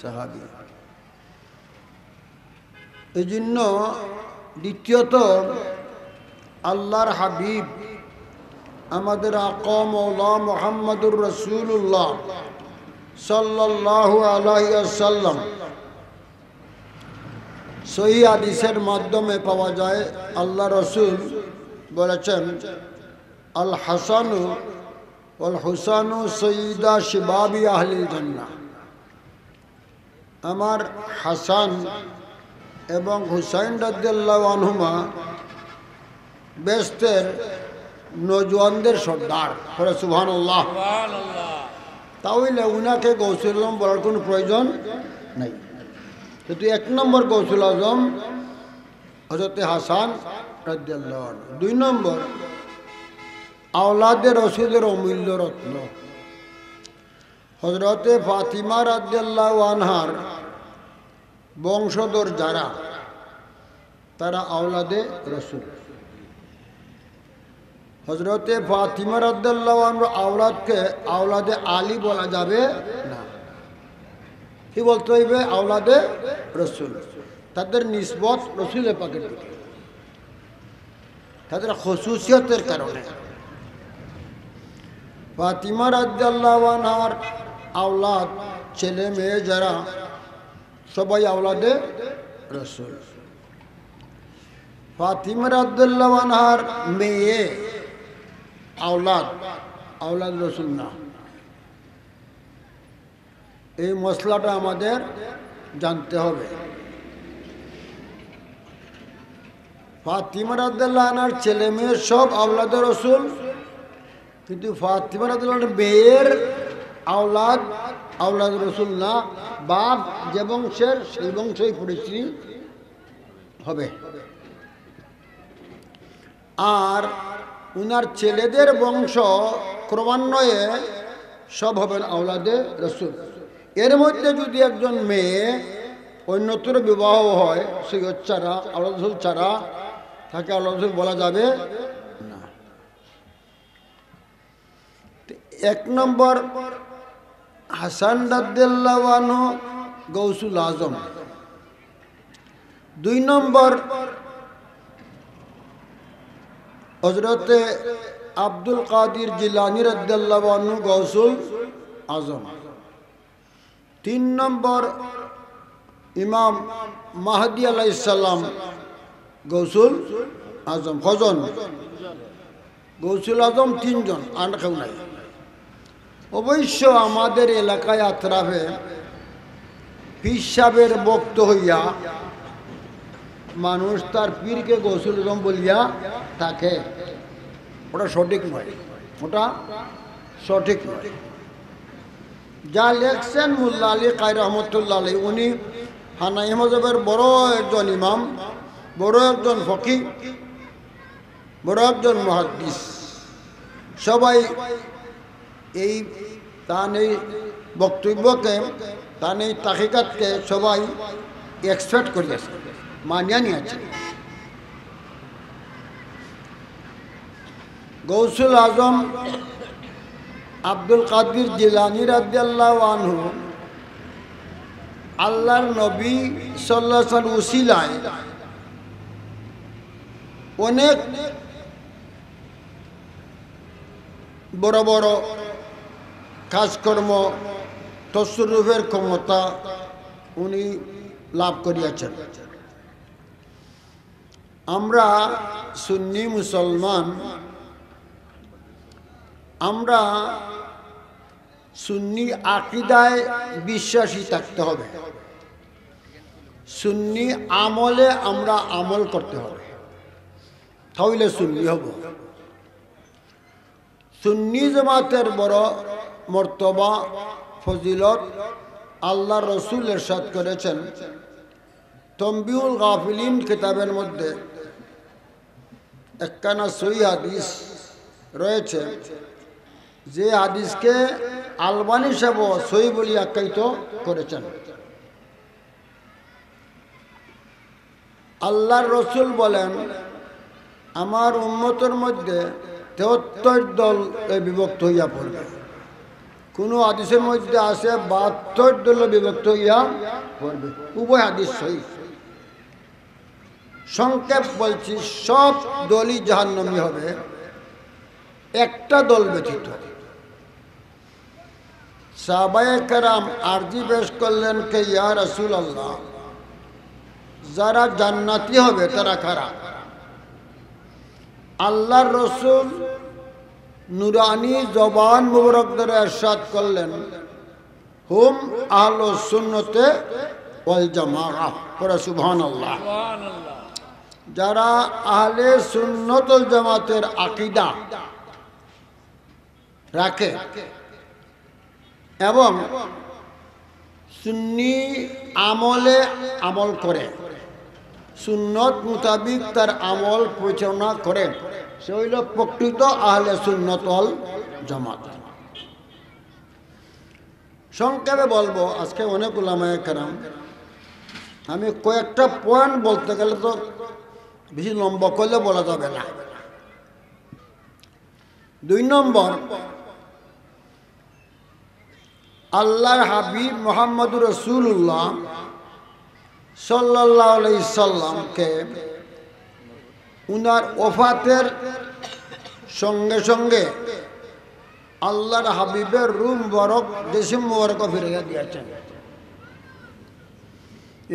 সাহাবী। এই জন্য দ্বিতীয়ত আল্লাহর হাবিব আমাদের আকা মওলা মুহাম্মদুর রাসূলুল্লাহ সাল্লাল্লাহু আলাইহি ওয়াসাল্লাম সহিহ হাদিসের মাধ্যমে পাওয়া যায় আল্লাহ রসুল বলেছেন, আল হাসানু ওয়াল হুসানু সৈয়দা শিবাবি আহলিল জান্নাহ। আমার হাসান এবং হুসাইন রাদিয়াল্লাহু আনহুমা বেহেশতের নওজওয়ানদের সর্দার। পড়ে সুবহানাল্লাহ। তাহলে উনাকে গৌসুল আজম বলার কোনো প্রয়োজন নাই। কিন্তু এক নম্বর গৌসুল আজম হযরতে হাসান রাদিয়াল্লাহু আনহু। দুই নম্বর আওলাদে রসুলের অমূল্য রত্ন হযরতে ফাতিমা রাদিয়াল্লাহু আনহার বংশধর যারা, তারা আওলাদে রসুল। হযরতে ফাতিমা রাদিয়াল্লাহু আনহার আওলাদকে আওলাদে আলী বলা যাবে না। কি বলতে হইবে? আওলাদে রসুল। তাদের নিসবত রসুলের পাকের দিকে, তাদের খুসুসিয়তের কারণে। ফাতিমা রাদিয়াল্লাহু আনহার আওলাদ ছেলে মেয়ে যারা, সবাই আওলাদে রসুল। ফাতিমা রাদিয়াল্লাহু আনহার মেয়ে আওলাদ রসুল না। এই মশলাটা আমাদের জানতে হবে। ফাতিমা রাদিয়াল্লাহু আনহার ছেলে মেয়ে সব আওলাদে রসুল, কিন্তু ফাতিমা রাদিয়াল্লাহু আনহার মেয়ের আওলাদ রসুল না। বাপ যে বংশের, সেই বংশই পরিচিতি হবে। আর উনার ছেলেদের বংশ ক্রমান্বয়ে সব হবেন আওলাদে রসুল। এর মধ্যে যদি একজন মেয়ে অন্যত্র বিবাহ হয়, সৈয়দ ছাড়া, আওলাদ রসুল ছাড়া, তাকে আওলাদ রসুল বলা যাবে না। এক নম্বর হাসান রাদিয়াল্লাহু আনহু গৌসুল আজম। দুই নম্বর হযরতে আব্দুল কাদির জিলানী রাদিয়াল্লাহু আনহু গৌসুল আজম। তিন নম্বর ইমাম মাহদী আলাইহিস সালাম গৌসুল আজম। কজন? গৌসুল আজম তিনজন, আর কেউ নাই। অবশ্য আমাদের এলাকায় আত্রাফে পীর সাহেবের ভক্ত হইয়া মানুষ তার পীরকে গৌসুল আজম বলিয়া থাকে। ওটা সঠিক নয়, ওটা সঠিক নয়। যা লেখছেন মোল্লা আলী কায়ি রহমতুল্লাহ আলাইহি, উনি হানাফি মাযহাবের বড় একজন ইমাম, বড় একজন ফকিহ, বড় একজন মুহাদ্দিস। সবাই এই তার এই বক্তব্যকে, তার এই তাহিকাতকে সবাই এক্সপেক্ট করিয়াছে, মানিয়া নিয়েছে। গৌসুল আজম আব্দুল কাদির জিলানী রাদিয়াল্লাহু আনহু আল্লাহর নবী সাল্লাল্লাহু আলাইহি ওয়াসাল্লাম উসিলায় অনেক বড় বড় কাজকর্ম, তসরুফের ক্ষমতা উনি লাভ করিয়াছেন। আমরা সুন্নি মুসলমান, আমরা সুন্নি আকীদায় বিশ্বাসী থাকতে হবে। সুন্নি আমলে আমরা আমল করতে হবে, তাহলে সুন্নি হব। সুন্নি জামাতের বড় মর্তবা, ফজিলত আল্লাহ রসুল ইরশাদ করেছেন তনবীহুল গাফিলিন কিতাবের মধ্যে। একখানা সহিহ হাদিস রয়েছে, যে হাদিসকে আলবানী সাহেব সহিহ বলে আখ্যায়িত করেছেন। আল্লাহর রসুল বলেন, আমার উম্মতের মধ্যে 73 দল বিভক্ত হইয়া পড়বে। কোনো হাদিসের মধ্যে আছে 72 দল বিভক্ত হইয়া পড়বে, উভয় হাদিস সহিহ। সংক্ষেপ বলছি, সব দলই জাহান্নামী হবে, একটা দল ব্যতীত। সাহাবায়ে কেরাম আরজি পেশ করলেন কে ইয়া রাসূলুল্লাহ, যারা জান্নাতি হবে তারা কারা? আল্লাহর রসুল নুরানি জবান মুবারক দ্বারা ইরশাদ করলেন, হুম আহলুস সুন্নতে ওয়াল জামাআহ। পড়া সুবহানাল্লাহ। যারা আহলে সুন্নত ওয়াল জামাতের আকীদা রাখে এবং সুন্নি আমলে আমল করে, সুন্নত মোতাবিক তার আমল পরিচালনা করে, সে হইল প্রকৃত আহলে সুন্নত ওয়াল জামাত। সংক্ষেপে বলবো, আজকে অনেক উলামায়ে কেরাম, আমি কয়েকটা পয়েন্ট বলতে গেলে তো বেশি লম্বা করলে বলা যাবে না। 2 নম্বর, আল্লাহর হাবিব মুহাম্মদুর রাসূলুল্লাহ সাল্লাল্লাহু আলাইহি সাল্লামকে উনার ওফাতের সঙ্গে সঙ্গে আল্লাহর হাবিবের রূহ মুবারক জিসম মুবারক ফিরিয়ে দিয়েছেন।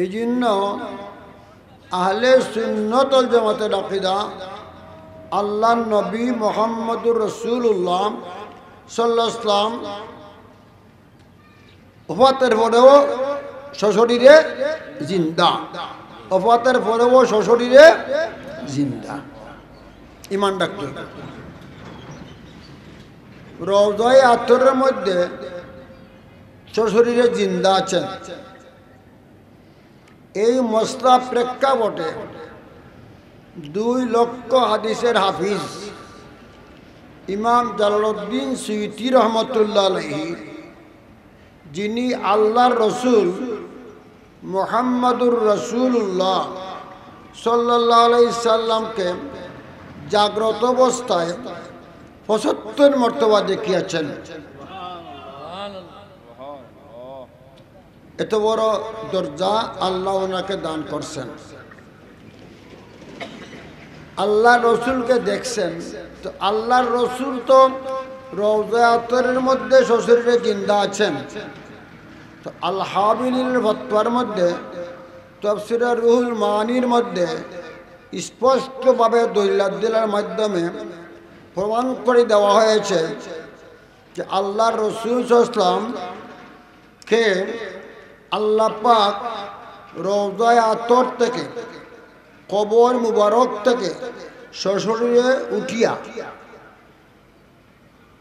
এই জন্য আহলে সুন্নাত ওয়াল জামাতের আকীদা, আল্লাহর নবী মুহাম্মদুর রাসূলুল্লাহ সাল্লাল্লাহু আলাইহি ওয়াসাল্লাম ওফাতের পরেও সশরীরে জিন্দা, ওফাতের পরেও সশরীরে জিন্দা, ঈমান রাখতে হবে। রওজায়ে আতরের মধ্যে সশরীরে জিন্দা আছেন। এই মসলা প্রেক্ষাপটে 2 লক্ষ হাদিসের হাফিজ ইমাম জালালউদ্দিন সুয়ুতী রহমতুল্লাহ আলাইহি, যিনি আল্লাহর রসুল মুহাম্মদুর রাসূলুল্লাহ সাল্লাল্লাহু আলাইহি সাল্লামকে জাগ্রত অবস্থায় 75 মর্তবা দেখিয়েছেন। এত বড় দরজা আল্লাহ ওনাকে দান করছেন। আল্লাহ রসুলকে দেখছেন, তো আল্লাহর রসুল তো রওজা আতরের মধ্যে সশরীরে জিন্দা আছেন। তো আল হাবিলিল ফতওয়ার মধ্যে, তাফসীরে রুহুল মানির মধ্যে স্পষ্টভাবে দলিলের মাধ্যমে প্রমাণ করে দেওয়া হয়েছে যে আল্লাহর রসুল সাল্লাল্লাহু আলাইহি ওয়াসাল্লাম কে আল্লাহ পাক রওজা আতর থেকে, কবর মুবারক থেকে সশরীরে উঠিয়া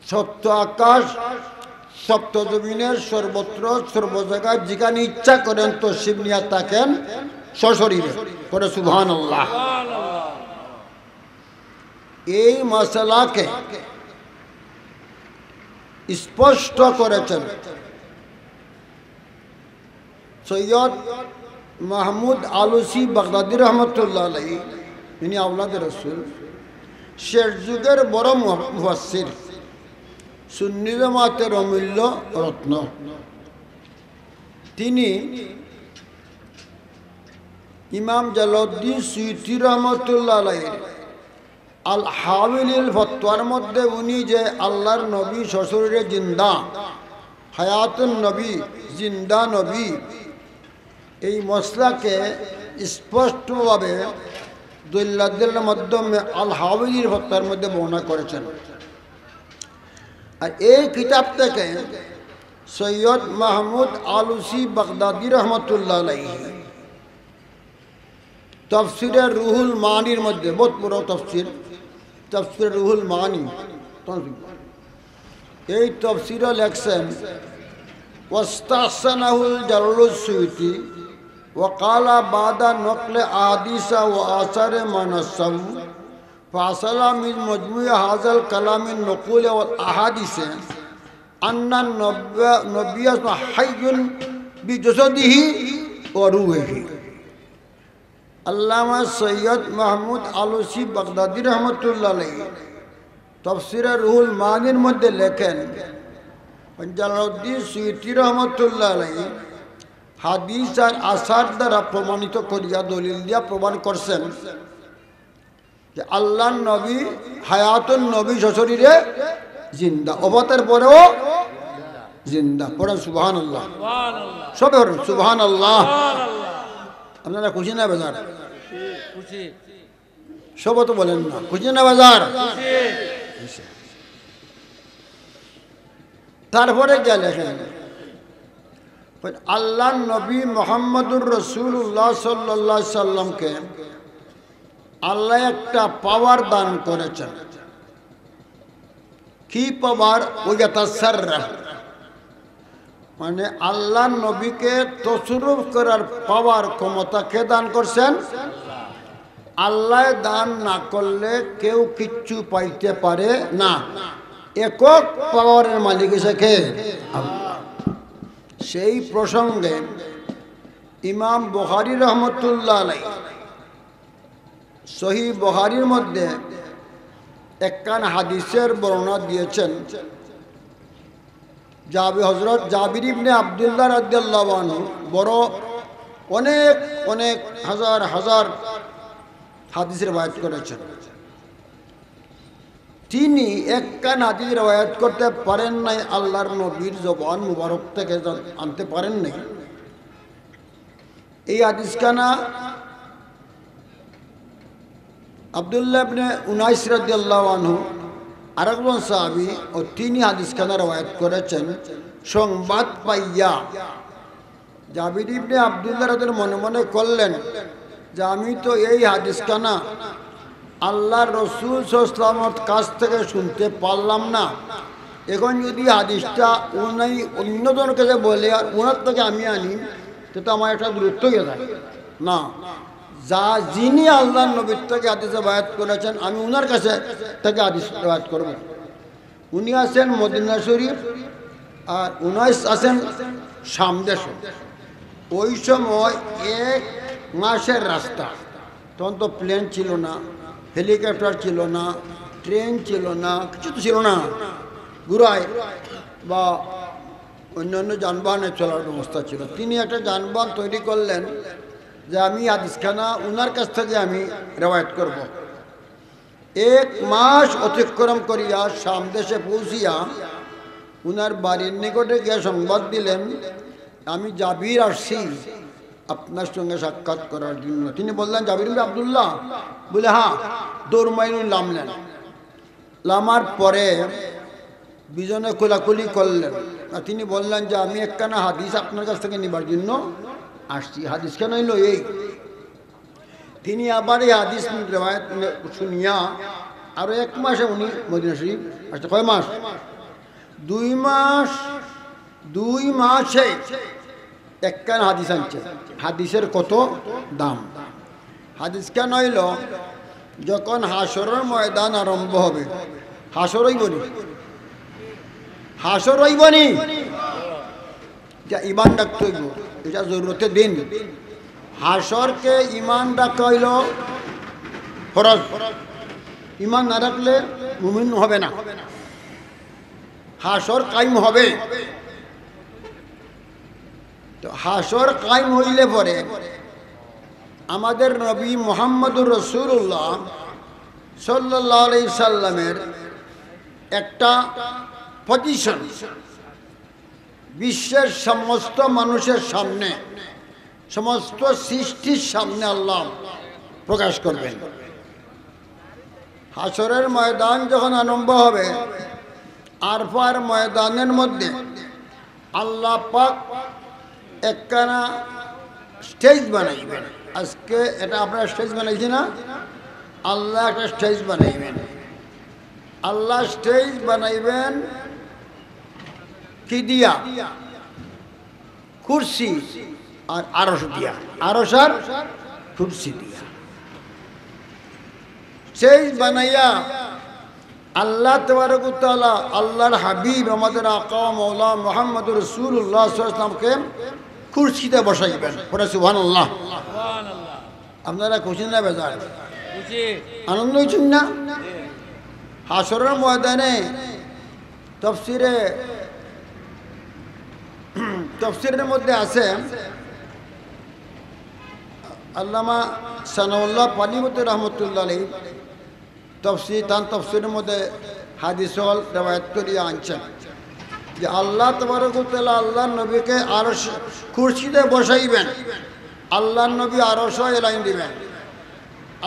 সপ্ত আকাশ সপ্ত জমিনের সর্বত্র সর্ব জায়গায় যেখানে ইচ্ছা করেন তশরিফ নিয়ে থাকেন সশরীরে। পরে সুবহানাল্লাহ। এই মাসালাকে স্পষ্ট করেছেন সৈয়দ মাহমুদ আলুসি বাগদাদি রহমতুল্লাহ আলাইহি, ইনি আওলাদে রসুল, শেষ যুগের বড় মুফাসসির, সুন্নি জামাতের অমূল্য রত্ন। তিনি ইমাম জালালউদ্দিন সুয়ুতী রহমতুল্লাহ আলাইহি আল হাবিলিল ফতওয়ার মধ্যে উনি যে আল্লাহর নবী সশরীরে জিন্দা, হায়াতুন নবী, জিন্দা নবী, এই মসলাকে স্পষ্টভাবে দলিলের মাধ্যমে আল হাবিলিল ফতওয়ার মধ্যে বর্ণনা করেছেন। আর এই কিতাব থেকে সৈয়দ মাহমুদ আলুসি বাগদাদি রহমতুল্লাহ আলাইহি তাফসীরে রুহুল মানির মধ্যে, বহুত বড় তাফসীর, তাফসীরে রুহুল মানি, এই তাফসীরে লেখছেন ওয়াস্তাহসানাহুল জালালুস সুয়ুতী وقال بعد نقل احاديث واثار ما نصب فاصل من مجموع هذا الكلام النقول والاحاديث ان النبي حي بجسده وروحه। আল্লামা সৈয়দ মাহমুদ আলুসি বাগদাদি রহমতুল্লাহ আলাইহি তাফসীরে রুহুল মানির মধ্যে লেখেন জালালউদ্দিন সুয়ুতী রহমতুল্লাহ আলাইহি হাদিস আর আসার দ্বারা প্রমাণিত করিয়া দলিল দিয়া প্রমাণ করছেন যে আল্লাহর নবী হায়াতুন নবী সশরীরে জিন্দা, অবতার পরেও জিন্দা। পড়েন সুবহানাল্লাহ, সবে পড়েন সুবহানাল্লাহ। আপনারা খুশি না বেজার? সব তো বলেন না, খুশি না বেজার? তারপরে যা লেখেন, আল্লাহ নবী মুহাম্মদুর রাসূলুল্লাহ সাল্লাল্লাহু আলাইহি সাল্লামকে আল্লাহ একটা পাওয়ার দান করেছেন। কি পাওয়ার? ওয়াতাসাররাফ, মানে আল্লাহ নবীকে তসরুফ করার পাওয়ার ক্ষমতা কে দান করছেন? আল্লাহ দান না করলে কেউ কিচ্ছু পাইতে পারে না। একক পাওয়ারের মালিক এসে কে? আল্লাহ। সেই প্রসঙ্গে ইমাম বুখারী রহমতুল্লাহ আলাইহি সহিহ বুখারীর মধ্যে একখান হাদিসের বর্ণনা দিয়েছেন। হযরত জাবির ইবনে আব্দুল্লাহ রাদিয়াল্লাহু আনহু বড় অনেক অনেক হাজার হাজার হাদিসের রওয়ায়াত করেছেন। তিনি একখান হাদিস রওয়ায়াত করতে পারেন নাই, আল্লাহর নবীর জবান মুবারক থেকে আনতে পারেন নাই। এই হাদিসখানা আব্দুল্লাহ ইবনে উনাইস রাদিয়াল্লাহু আনহু আরেকজন সাহাবী ও তিনি হাদিসখানা রওয়ায়াত করেছেন। সংবাদ পাইয়া জাবির ইবনে আব্দুল্লাহ রাদিয়াল্লাহু মনে মনে করলেন যে আমি তো এই হাদিসখানা আল্লাহর রাসূল সাল্লাল্লাহু আলাইহি ওয়াসাল্লামের কাছ থেকে শুনতে পারলাম না, এখন যদি হাদিসটা উনি অন্যজনের কাছে বলে আর ওনার থেকে আমি আনি তো আমার একটা দূরত্ব হয়ে যায় না। যা যিনি আল্লাহর নবীর থেকে হাদিসে রওয়ায়াত করেছেন আমি ওনার কাছে থেকে হাদিস রওয়ায়াত করব। উনি আছেন মদিনা শরীফ আর উনাইস আছেন শাম দেশে। ওই সময় 1 মাসের রাস্তা, তখন তো প্লেন ছিল না, হেলিকপ্টার ছিল না, ট্রেন ছিল না, কিছু তো ছিল না, ঘুরায় বা অন্যান্য যানবাহনে চলার ব্যবস্থা ছিল। তিনি একটা যানবাহন তৈরি করলেন যে আমি হাদিসখানা উনার কাছ থেকে আমি রওয়ায়াত করব। 1 মাস অতিক্রম করিয়া শাম দেশে পৌঁছিয়া উনার বাড়ির নিকটে গিয়ে সংবাদ দিলেন আমি জাবির আসছি আপনার সঙ্গে সাক্ষাৎ করার জন্য। তিনি বললেন জাবির ইবনে আব্দুল্লাহ? বলে হ্যাঁ। দৌড় মাইল নামলেন। নামার পরে বিজনে কোলাকুলি করলেন। তিনি বললেন যে আমি একখানা হাদিস আপনার কাছ থেকে নিবার জন্য আসছি। হাদিস কেন হইল এই? তিনি আবার এই হাদিস রওয়ায়াত শুনিয়া আরো 1 মাসে উনি মদিনা শরীফ আসছে। কয় মাস? 2 মাস। 2 মাসে একখান হাদিস আনছে। হাদিসের কত দাম! হাদিস কেন হইল? যখন হাসরের ময়দান আরম্ভ হবে, হাসর হইবনি, হাসর হইবনি, যা ইমান রাখতে হইব, এটা জরুরতে দিন। হাসরকে ইমান রাখতে হইল ফরজ। ইমান না রাখলে মুমিন হবে না। হাসর কায়েম হবে। তো হাসর কায়েম হইলে পরে আমাদের নবী মুহাম্মদুর রাসূলুল্লাহ সাল্লাল্লাহু আলাইহি সাল্লামের একটা পজিশন বিশ্বের সমস্ত মানুষের সামনে, সমস্ত সৃষ্টির সামনে আল্লাহ প্রকাশ করবেন। হাসরের ময়দান যখন আরম্ভ হবে, আরফার ময়দানের মধ্যে আল্লাহ পাক একখানা স্টেজ বানাইবেন। আজকে এটা আপনারা স্টেজ বানাইছি না? আল্লাহ একটা স্টেজ বানাইবেন। আল্লাহ স্টেজ বানাইবেন কি দিয়া? কুরসি আর আরশ দিয়া, আরশ আর কুরসি দিয়া স্টেজ বানাইয়া আল্লাহ তাবারক ওয়া তাআলা আল্লাহর হাবিব আমাদের আকা মাওলা মুহাম্মদুর রাসূলুল্লাহ সাল্লাল্লাহু আলাইহি ওয়াসাল্লামকে কুরসিতে বসাইবেন। পড়ে সুবহানাল্লাহ। আপনারা খুশি না বেজার? খুশি, আনন্দ হচ্ছেন না? হাসরের ময়দানে তাফসীরে তফসিরের মধ্যে আছে আল্লামা সানাউল্লাহ পানিমতি রহমতুল্লাহ আলাইহি তফসিরের মধ্যে হাদিসল রেওয়ায়াত করিয়া আনছেন যে আল্লাহ তাবারক ওয়া তাআলা আল্লাহর নবীকে আরশ কুরসিতে বসাইবেন, আল্লাহর নবী আরশে এলাইন দিবেন,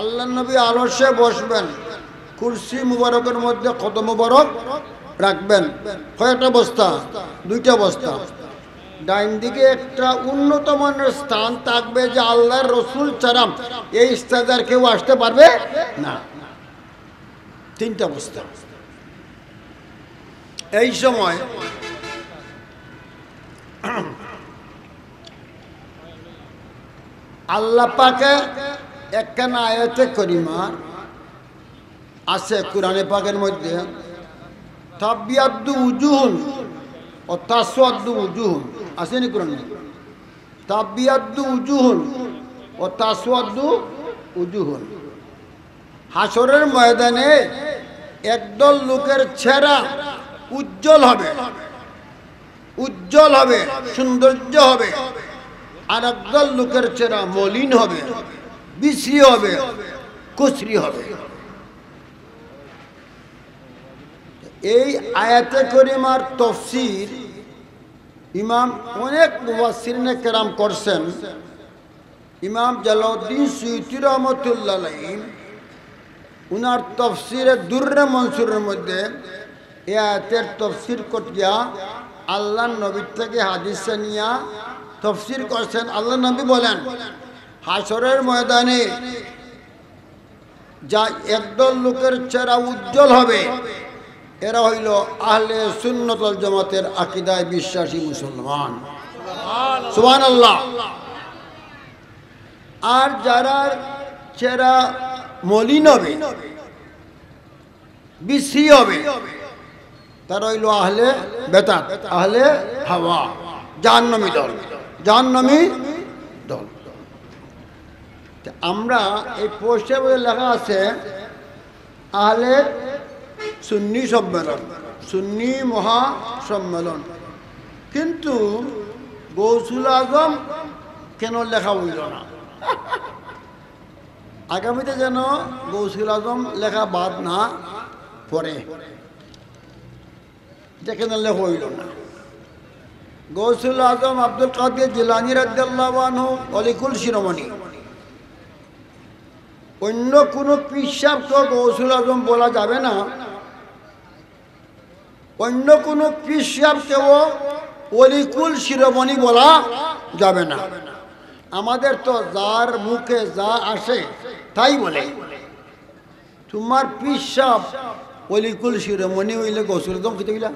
আল্লাহর নবী আরশে বসবেন, কুরসি মুবারকের মধ্যে কদম মুবারক রাখবেন। কয়টা বস্তা? 2টা বস্তা। ডাইন দিকে একটা উন্নত মানের স্থান থাকবে যে আল্লাহর রসুল ছাড়া এই স্থানে কেউ আসতে পারবে না। 3টা বস্তা। এই সময় আল্লাহ পাকে একখানা আয়াতে করিমা আছে কুরআনে পাকের মধ্যে, তাবিয়াদ্দু উজুহুন ও তাসওয়াদ্দু উজুহুন, আসেনি কোরআনে? তাবিয়াদ্দু উজুহুন ও তাসওয়াদ্দু উজুহুন। হাসরের ময়দানে একদল লোকের চেহারা উজ্জ্বল হবে, উজ্জ্বল হবে, সৌন্দর্য হবে, আর একদল লোকের চেহারা মলিন হবে, বিশ্রী হবে, কুচরি হবে। এই আয়াতে করিমার তফসির ইমাম অনেক মুফাসসিরিনে কেরাম করছেন। ইমাম জালালউদ্দিন সুয়ুতী রহমতুল্লাহ আলাইহি উনার তফসিরে দুররে মনসুরের মধ্যে এই আয়াতের তফসির করিয়া আল্লাহর নবীর থেকে হাদিসে নিয়া তফসির করছেন। আল্লাহ নবী বলেন, হাসরের ময়দানে যা একদল লোকের চেহারা উজ্জ্বল হবে, এরা হইল আহলে সুন্নাত ওয়াল জামাতের আকীদায় বিশ্বাসী মুসলমান। সুবহানাল্লাহ। আর যারা চেহারা মলিন হবে, বিশ্রী হবে, তারা হইল আহলে বেদাত, আহলে হাওয়া, জাহান্নামী দল, জাহান্নামী দল। আমরা এই পোস্টের মধ্যে লেখা আছে আহলে সুন্নি সম্মেলন, সুন্নি মহা সম্মেলন, কিন্তু গৌসুল আজম কেন লেখা হইল না? আগামীতে যেন গৌসুল আজম লেখা বাদ না পড়ে, যেখানে লেখা হইল না। গৌসুল আজম আব্দুল কাদের জিলানী রাদিয়াল্লাহু আনহু অলিকুল শিরোমণি, অন্য কোনো পীর তো গৌসুল আজম বলা যাবে না, অন্য কোনো পীর কেউ অলিকুল শিরোমণি বলা যাবে না। আমাদের তো যার মুখে যা আসে তাই বলে। তোমার পীর অলিকুল শিরোমণি হইলে গৌসুল আজম খেতে গেলা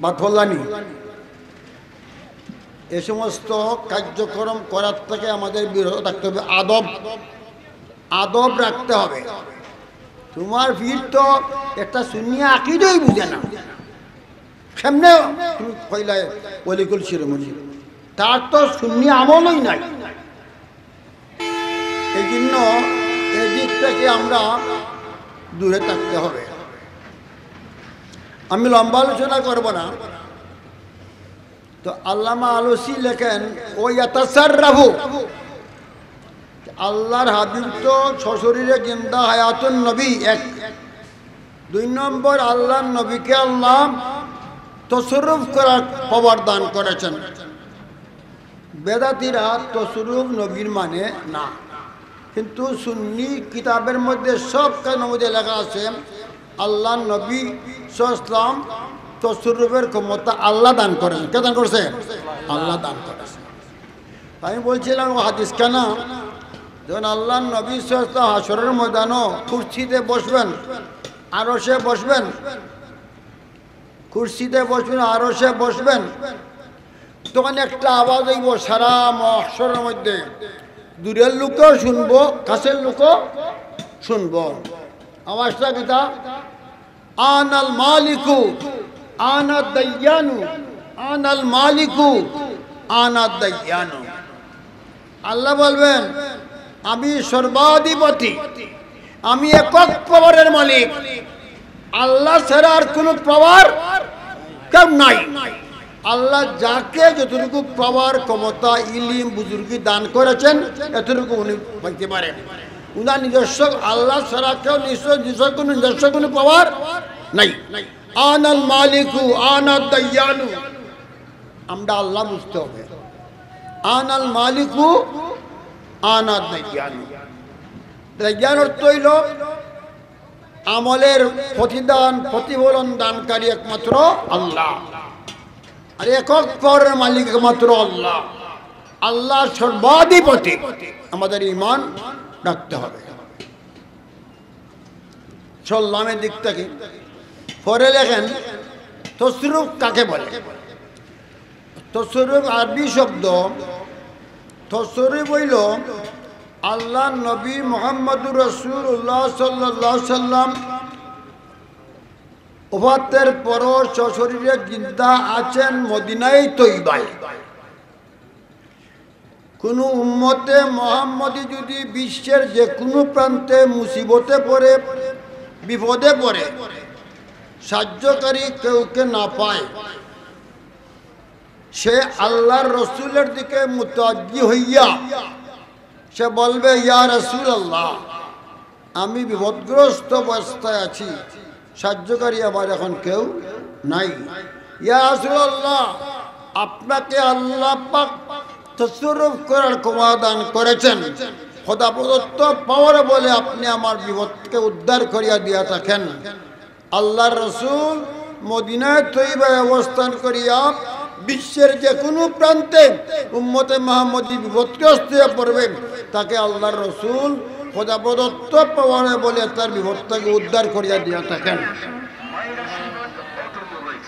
বাদ ফল্লানি। এ সমস্ত কার্যক্রম করার থেকে আমাদের বিরত থাকতে হবে, আদব আদব রাখতে হবে। তোমার পীর তো একটা সুন্নি আকীদাই বুঝে না, কেমনে তুমি কইলা অলিকুল শিরোমণি? তার তো সুন্নি আমলই নাই। এই জন্য এই দিক থেকে আমরা দূরে থাকতে হবে। আমি লম্বা আলোচনা করব না। তো আল্লামা আলুসি লেখেন, ও ইয়াতাসাররাফু, আল্লাহর হাবিব তো সশরীরে জিন্দা হায়াতুন নবী এক। 2 নম্বর, আল্লাহর নবীকে আল্লাহ তসরুফ করার খবর দান করেছেন। বেদাতীরা তসরুফ নবীর মানে না, কিন্তু সুন্নি কিতাবের মধ্যে সব কাজের মধ্যে লেখা আছে আল্লাহ নবী সাল্লাল্লাহু আলাইহি ওয়াসাল্লাম তসরুফের ক্ষমতা আল্লাহ দান করেন। কে দান করছে? আল্লাহ দান করেছে। আমি বলছিলাম হাদিস কেনা, যখন আল্লাহ নবী সাল্লাল্লাহু আলাইহি ওয়াসাল্লাম হাসরের ময়দানও কুরসিতে বসবেন, আরশে বসবেন, কুরসিতে বসবেন, আরশে বসবেন, তখন একটা আওয়াজ হইব সারা মহশরের মধ্যে, দূরের লোকও শুনবো, কাছের লোকও শুনবো। আওয়াজটা কিতা? আনাল মালিকু আনা দাইয়ানু, আনাল মালিকু আনা দাইয়ানু। আল্লাহ বলবেন, আমি সর্বাধিপতি, আমি একক পাওয়ারের মালিক, আল্লাহ ছাড়া আর কোনো পাওয়ার কেউ নাই। আল্লাহ যাকে যতটুকু পাওয়ার ক্ষমতা ইলিম বুজুর্গি দান করেছেন এতটুকু উনি পাইতে পারেন। উনার নিজস্ব আল্লাহ ছাড়া কেউ নিজস্ব কোনো পাওয়ার নাই। আনাল মালিকু আনাদ দাইয়ানু, আমরা আল্লাহ বুঝতে হবে। আনাল মালিকু আনাদ দাইয়ানু, দাইয়ান অর্থ হইল আমলের প্রতিদান প্রতিফলন দানকারী একমাত্র আল্লাহ, আর একক পরের মালিক একমাত্র আল্লাহ। আল্লাহ সর্বাধিপতি, আমাদের ঈমান রাখতে হবে। চললামের দিক থেকে পরে লেখেন তসরুফ কাকে বলে। তসরুফ আরবি শব্দ। তসরুফ হইল আল্লাহ নবী মুহাম্মদুর রাসূলুল্লাহ সাল্লাল্লাহু আলাইহি সাল্লাম ওফাতের পর সশরীরে জিন্দা আছেন মদিনায় তৈবায়। কোন উম্মতে মুহাম্মদী যদি বিশ্বের যে কোনো প্রান্তে মুসিবতে পড়ে, বিপদে পড়ে, সাহায্যকারী কেউকে না পায়, সে আল্লাহর রসুলের দিকে মুতাওয়াজ্জি হইয়া সে বলবে, ইয়া রাসূলুল্লাহ, আমি বিপদগ্রস্ত অবস্থায় আছি, সাহায্যকারী আমার এখন কেউ নাই। ইয়া রাসূলুল্লাহ, আপনাকে আল্লাহ পাক তসরুফ করার ক্ষমতা দান করেছেন, খোদা প্রদত্ত পাওয়ার বলে আপনি আমার বিপদকে উদ্ধার করিয়া দিয়া থাকেন। আল্লাহর রসুল মদিনায় তৈবায় অবস্থান করিয়া বিশ্বের যে কোনো প্রান্তে উম্মতে মুহাম্মদী বিপদগ্রস্ত হয়ে পড়বে, তাকে আল্লাহর রসুল খোদা প্রদত্ত পাওয়ারে বলে তার বিপদটাকে উদ্ধার করিয়া দিয়া থাকেন।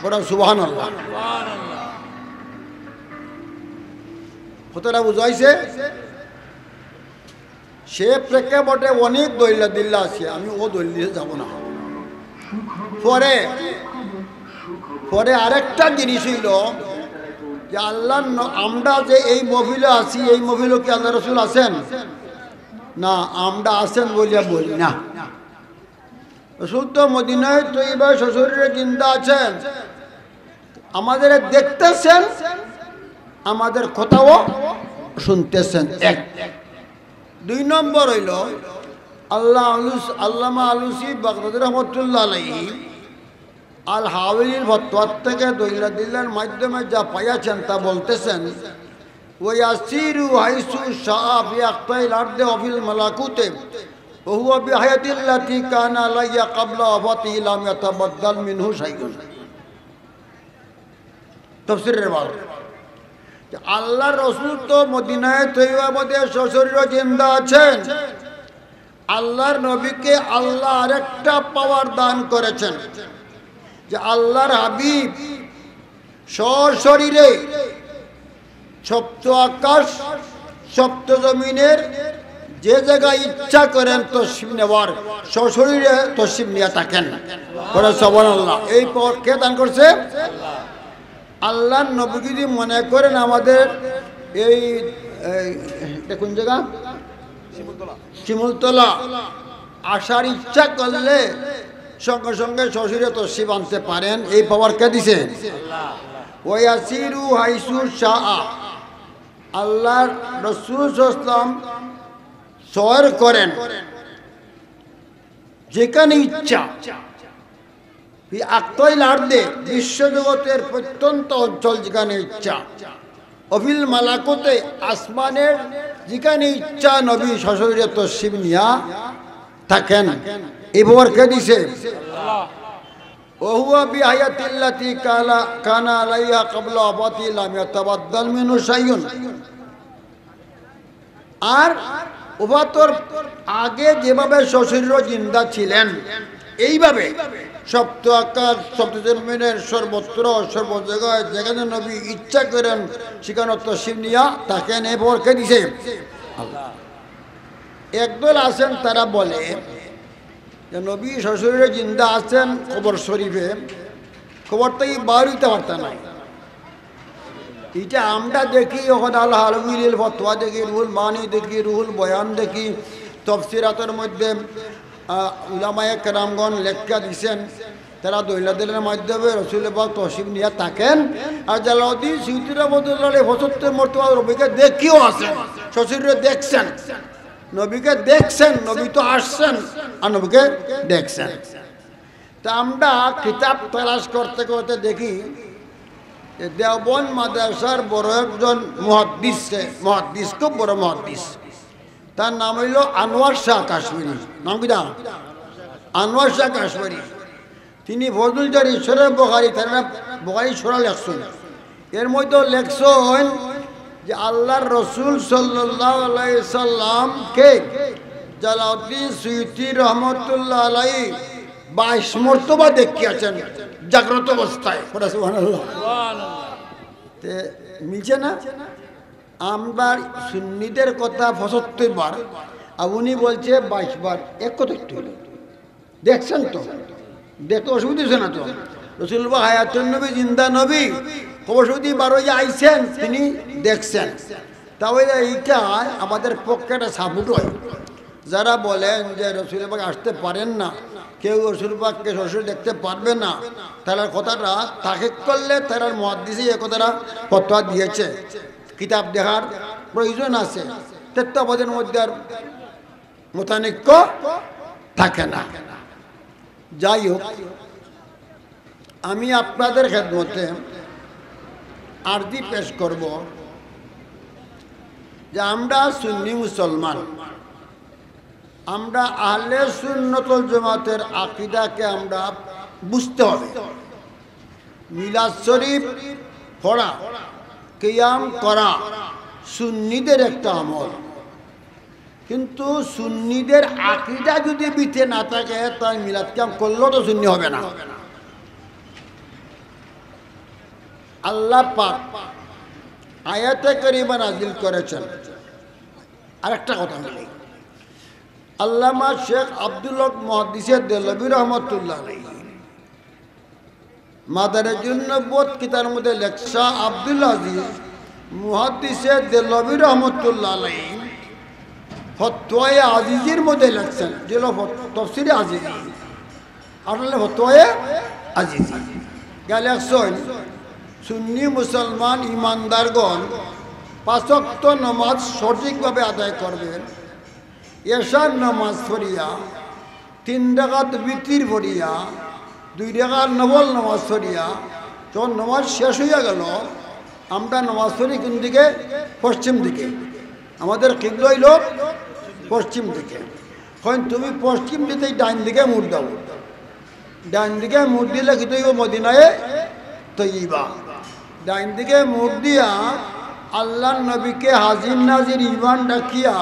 বড় সুবহানাল্লাহ। কতটা বুঝাইছে? সে প্রেক্ষাপটে অনেক দলিল দিল্লা আছে, আমি ও দলিলে যাব না। পরে আরেকটা জিনিস হইল যে আল্লাহ, আমরা যে এই মহফিলে আছি, এই মহফিলে কি আল্লাহ রসুল আছেন? না, আমরা আছেন বলিয়া বলি না। রসুল তো মদিনায় তৈবায় সশরীরে জিন্দা আছেন, আমাদের দেখতেছেন, আমাদের কথাও শুনতেছেন। এক। দুই নম্বর হইল আল্লামা আলুসি বাগদাদী রহমতুল্লাহ আলাইহি আল হাওয়ালির ফতোয়া থেকে দলিল দিলের মাধ্যমে যা পাইয়াছেন তা বলতেছেন, ওই আসিরু হাইসু শাহ ফি আক্তাইল আরদে ওয়া ফিল মালাকুতে ওয়া হুয়া বিহায়াতিল্লাতি কানা আলাইয়া ক্বাবলা ওয়াফাতিহি লাম ইয়াতাবাদ্দাল মিনহু শাইউন। তাফসীরের বাদ আল্লাহর রাসূল তো মদিনায় তৈবা মধ্যে সশরীরে জিন্দা আছেন। আল্লাহর নবীকে আল্লাহ আরেকটা পাওয়ার দান করেছেন যে আল্লাহর হাবিব সশরীরে সপ্ত আকাশ সপ্ত জমিনের যে জায়গায় ইচ্ছা করেন তশরিফ নেওয়ার, সশরীরে তশরিফ নিয়ে থাকেন। সুবহানাল্লাহ। এই পাওয়ার কে দান করছে? আল্লাহর নবী যদি মনে করেন আমাদের এই কোন জায়গা, শিমুলতলা আসার ইচ্ছা করলে সঙ্গে সঙ্গে সশরীরে তশরিফ আনতে পারেন। এই পাওয়ার কে দিছে? ওয়া ইয়াসিরু হাইসু শাআ। আল্লাহর রাসূল সাল্লাল্লাহু আলাইহি ওয়াসাল্লাম সওয়ার করেন যেখানে ইচ্ছা, আক্তাইল আরদে বিশ্বজগতের প্রত্যন্ত অঞ্চল যেখানে ইচ্ছা, অফিল মালাকুতে আসমানের যেখানে ইচ্ছা নবী সশরীরে তশরিফ নিয়া থাকেন। এই খবর কে দিছে? ওয়া হুয়া বিহায়াতিল্লাতি কানা আলাইহা ক্বাবলা ওয়াফাতিহি লাম ইয়াতাবাদ্দাল মিনহু শাইউন। আর ওফাতর আগে যেভাবে সশরীরে জিন্দা ছিলেন, এইভাবে সপ্ত আকাশ সপ্ত জমিনের সর্বত্র সর্ব জায়গায় যেখানে নবী ইচ্ছা করেন সেখানে তশরিফ নিয়া থাকেন। এই খবর কে দিছে? আল্লাহ। একদল আছেন তারা বলে যে নবী সশরীরে জিন্দা আছেন কবর শরীফে, খবরটা কি বার হইতে পারতা নাই। এটা আমরা দেখি, ওখানে আল হালুল ফতোয়া দেখি, রুহুল মানি দেখি, রুহুল বয়ান দেখি, তফসিরাতের মধ্যে উলামায়ে কেরামগণ লেখা দিছেন তারা দৈলাদের মাধ্যমে রসুল পাক তসিফ নিয়ে থাকেন। আর জালাউদ্দিন সুয়ুতী রহমাতুল্লাহ আলাইহি ৭৫ মর্তবা নবীকে দেখিও আছেন, শ্বশুরে দেখছেন, নবীকে দেখছেন, নবী তো আসছেন আর নবীকে দেখছেন। তা আমরা কিতাব তালাশ করতে করতে দেখি দেওবন্দ মাদ্রাসার বড় একজন মুহাদ্দিস, খুব বড় মুহাদ্দিস, তার নাম হইল আনোয়ার শাহ কাশ্মীরি। নাম কি নাম? আনোয়ার শাহ কাশ্মীরি। তিনি ফজলুল জারি শরীফ বুখারী, তার বুখারী শরীফ লেখছেন। এর মধ্যে লেখছেন যে আল্লাহর রসুল সাল্লাল্লাহু আলাইহি সাল্লামকে জালাউদ্দিন সুয়ুতী রহমতুল্লাহ আলাইহি 22 মর্তবা দেখিয়েছেন জাগ্রত অবস্থায়। সুবহানাল্লাহ। মিলছে না? আমরা সুন্নিদের কথা 75 বার, আর উনি বলছে 22 বার। এক কথা একটু দেখছেন তো, দেখতে অসুবিধা হচ্ছে না তো? রসুল্লাহ হায়াতুন নবী, জিন্দা নবী, কবসুদি 12 আইছেন, তিনি দেখছেন। তাহলে এইটা আমাদের পক্ষে একটা সাপোর্ট হয়। যারা বলেন যে রসুলবাগ আসতে পারেন না, কেউ রসুলবাগকে সরাসরি দেখতে পারবে না, তার কথাটা তাহিক করলে তার মুহাদ্দিসই এ কথাটা ফতোয়া দিয়েছে। কিতাব দেখার প্রয়োজন আছে, তত্ত্বাবধানের মধ্যে আর মতানৈক্য থাকে না। যাই হোক, আমি আপনাদের খেদমতে আরজি পেশ করব যে আমরা সুন্নি মুসলমান, আমরা আহলে সুন্নাত ওয়াল জামাতের আকীদাকে আমরা বুঝতে হবে। মিলাদ শরীফ পড়া, কিয়াম করা সুন্নিদের একটা আমল, কিন্তু সুন্নিদের আকীদা যদি বিতে না থাকে তাই মিলাদ কিয়াম করলেও তো সুন্নি হবে না। আল্লাহ পাক আয়াতে কারিমা নাযিল করেছেন। আরেকটা কথা বলি, আল্লামা শেখ আব্দুল হক মুহাদ্দিসে দেহলভী রহমতুল্লাহ আলাইহি মাদারিজুন নবুওয়াত কিতাবের মধ্যে লেখা আব্দুল আজিজ মুহাদ্দিসে দেহলভী রহমতুল্লাহ আলাইহি ফতোয়ায়ে আজিজের মধ্যে লেখছেন, যেগুলো তাফসীরে আজিজি আসলে ফতোয়ায়ে আজিজি গেলে সুন্নি মুসলমান ইমানদারগণ 5 ওয়াক্ত নামাজ সঠিকভাবে আদায় করবেন। এশার নামাজ পড়িয়া 3 রাকাত বিতির পড়িয়া 2 রাকাত নফল নামাজ পড়িয়া যখন নামাজ শেষ হইয়া গেল, আমরা নামাজ পড়ি কোন দিকে? পশ্চিম দিকে। আমাদের কিবলা হইল পশ্চিম দিকে। এখন তুমি পশ্চিম দিকে ডাইন দিকে মুড় দাও। ডাইন দিকে মুড় দিলে কি হইব? মদিনায়ে তয়্যিবা। ডাইন দিকে মুড় দিয়া আল্লাহর নবীকে হাজির নাজির ঈমান রাখিয়া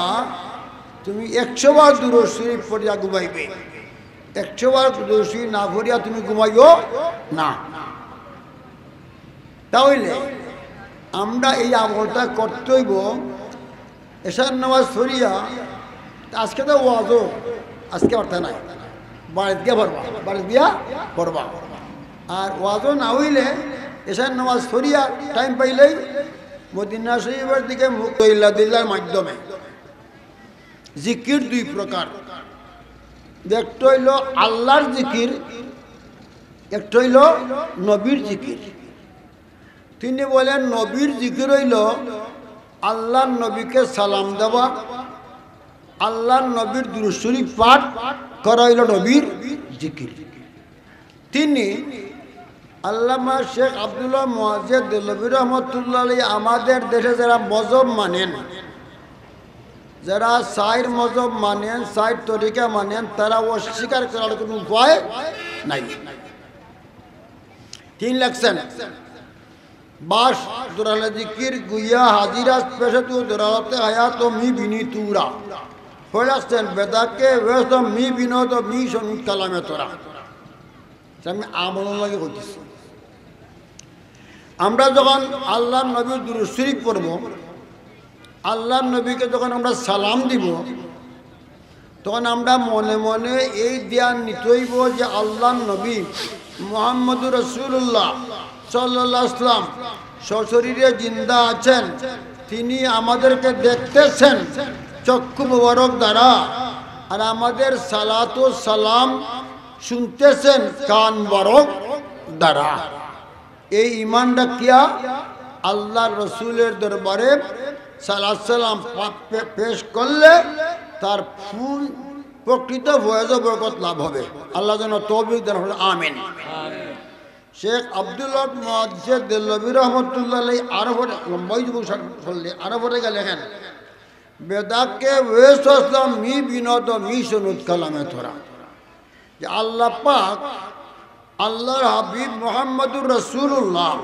তুমি 100 বার দুরূদ শরীফ পড়িয়া ঘুমাইবে। 100 বার দুরূদ শরীফ না পড়িয়া তুমি ঘুমাইও না। তাহলে আমরা এই আমলটা করতে হইব। এশার নামাজ পড়িয়া, আজকে তো ওয়াজও, আজকে অর্থ নাই, বাড়িতে গিয়া পড়বা, বাড়িতে গিয়া পড়বা। আর ওয়াজও না হইলে এশার নামাজ পড়িয়া টাইম পাইলেই মদিনা শরীফের দিকে মুখ তৈলা দিল্লার মাধ্যমে জিকির 2 প্রকার। একটা হইল আল্লাহর জিকির, একটা হইল নবীর জিকির। তিনি বলেন নবীর জিকির হইল আল্লাহর নবীকে সালাম দেওয়া, আল্লাহর নবীর দুরূদ শরীফ পাঠ করা হইল নবীর জিকির। তিনি আল্লামা শেখ আব্দুল্লাহ মুয়াজ্জেদ দেহলভী রহমতুল্লাহ আলাইহি আমাদের দেশে যারা মজহব মানেন, যারা সাইর মজহব মানেন, সাইর তরিকা মানেন, তারা অস্বীকার করার কোনো উপায় নাই। তিনি লেখছেন বাস দোরালে জিকির গুইয়া হাজিরা পেশাতু দোরালতে হায়াত মি বিনি তুরা হইলাছেন বেদাকে বেদ মি বিনোদ মি শন কালামে তোরা। আমি আমল লাগে কইতেছি, আমরা যখন আল্লাহর নবীর দুরূদ শরীফ পড়ব, আল্লাহর নবীকে যখন আমরা সালাম দিব, তখন আমরা মনে মনে এই ধ্যান নিতে হইব যে আল্লাহর নবী মুহাম্মদুর রাসূলুল্লাহ সাল্লাল্লাহু আলাইহি ওয়াসাল্লাম সশরীরে জিন্দা আছেন, তিনি আমাদেরকে দেখতেছেন চক্ষু মুবারক দ্বারা। আর আমাদের সালাত ও সালাম শুনতেছেন কান বরক দ্বারা। এই ইমানটা কিয়া আল্লাহ রসুলের দরবারে সালাম পেশ করলে তার ফুল প্রকৃত ফয়েজ বরকত লাভ হবে। আল্লাহ যেন তৌফিক দান করেন, আমিন। শেখ আব্দুল্লাহ মুহাদ্দিস দেহলভী রহমতুল্লাহ আলাইহি আরো লম্বাই যুগ চললে আরো পরে লেখেন বেদাকে ওয়েসলাম মি বিনোদ মি সনুদ কালামে থরা, যে আল্লাহ পাক আল্লাহর হাবিব মুহাম্মদুর রাসূলুল্লাহ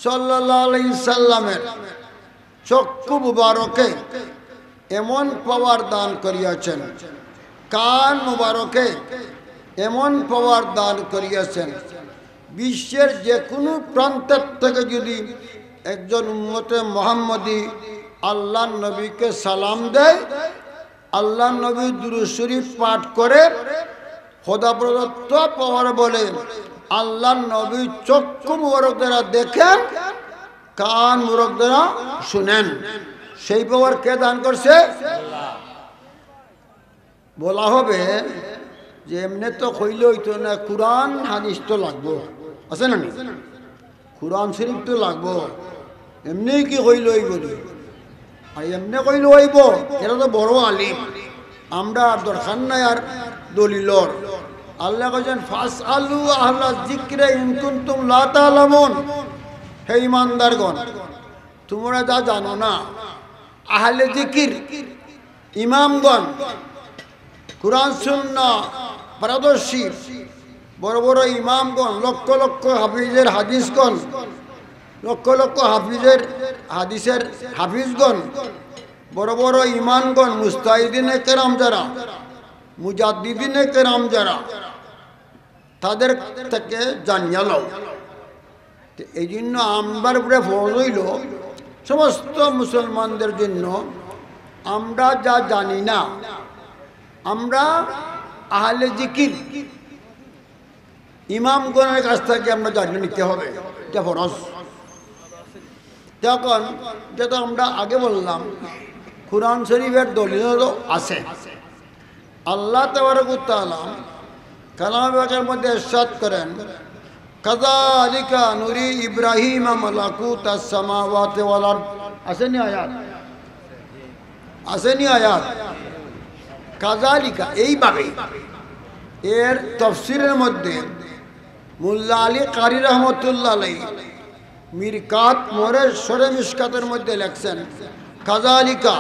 সাল্লাল্লাহু আলাইহি সাল্লামের চক্ষু মুবারকে এমন পাওয়ার দান করিয়াছেন, কান মুবারকে এমন পাওয়ার দান করিয়াছেন, বিশ্বের যে কোনো প্রান্তের থেকে যদি একজন উম্মতে মুহাম্মদী আল্লাহ নবীকে সালাম দেয়, আল্লাহ নবী দুরূদ শরীফ পাঠ করে, খোদা প্রদত্ত পাওয়ার বলে আল্লাহ নবী চক্ষু মুবারক দ্বারা দেখেন, কান মুবারক দ্বারা শুনেন। সেই পাওয়ার কে দান করছে? বলা হবে যে এমনি তো কইলে হইতো না, কুরআন হাদিস তো লাগবো, আছে না? কুরআন শরীফ তো লাগবো, এমনি কি কইলে হইব? আর এমনি কইলে হইব, এটা তো বড় আলিম, আমরা দরকার নাই আর দলিলর। আল্লাহ কইছেন ফাসআলু আহলা যিকরি ইন কুনতুম লা তা'লামুন। হে ঈমানদারগণ, তোমরা যা জানো না, আহলে জিকির ইমামগণ, কুরআন সুন্নাহ পারদর্শী বড় বড় ইমামগণ, লক্ষ লক্ষ হাফিজের হাদিসগণ, লক্ষ লক্ষ হাফিজের হাদিসের হাফিজগণ, বড় বড় ইমানগণ, মুস্তাহিদিনে কেরাম যারা, মুজাদ্দিদিনে কেরাম যারা, তাদের থেকে জানিয়ে লও। এই জন্য আমার উপরে ফরজ হইল সমস্ত মুসলমানদের জন্য, আমরা যা জানি না, আমরা আহলে জিকির ইমামগণের কাছ থেকে আমরা জানিয়ে নিতে হবে, এটা ফরজ। তখন যেটা আমরা আগে বললাম, কুরআন শরীফের দলিল আছে। আল্লাহ তাবারক ওয়া তাআলা কালামে পাকের মধ্যে ইরশাদ করেন, কাযালিকা নুরি ইব্রাহিম মালাকুতাস সামাওয়াতি ওয়াল আরদ। আসেনি আয়াত? আসেনি আয়াত? কাযালিকা এইভাবে। এর তাফসীরের মধ্যে মোল্লা আলী কারি রহমতুল্লাহ আলাইহি মিরকাত মোরের সরে মিশকাতের মধ্যে লেখছেন, কাযালিকা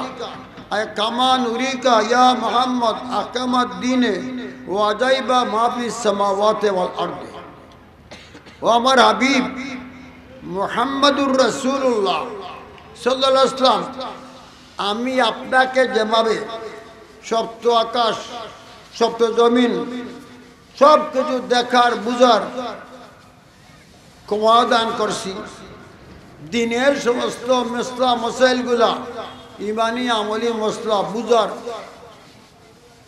আয় কামা নুরিকা ইয়া মুহাম্মদ আকামাদ দ্বীনে ওয়া জাইবা মা ফিস সামাওয়াতি ওয়াল আরদ। ও আমার হাবিব মুহাম্মদুর রাসূলুল্লাহ সাল্লাল্লাহু আলাইহি ওয়াসাল্লাম, আমি আপনাকে যেভাবে সপ্ত আকাশ সপ্ত জমিন সব কিছু দেখার বুঝার ক্ষমতা দান করছি, দিনের সমস্ত মশলা মশাইলগুলা ইমানি আমলি মশলা বুঝার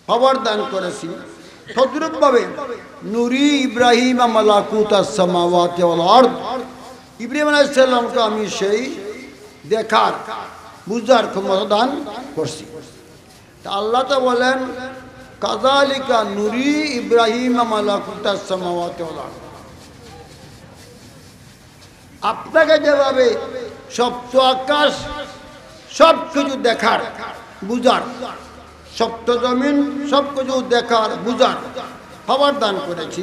খবর দান করেছি, তদ্রূপভাবে নুরি ইব্রাহিম মালাকুতাস সামাওয়াতি ওয়াল আরদ, ইব্রাহিম আলাইহিস সালামকে আমি সেই দেখার বুঝার ক্ষমতা দান করছি। তা আল্লাহ তো বলেন কাযালিকা নুরি ইব্রাহিম মালাকুতাস সামাওয়াতি ওয়াল আরদ, আপনাকে যেভাবে সপ্ত আকাশ সব কিছু দেখার বুঝার, সপ্ত জমিন সব কিছু দেখার বুঝার পাওয়ার দান করেছি,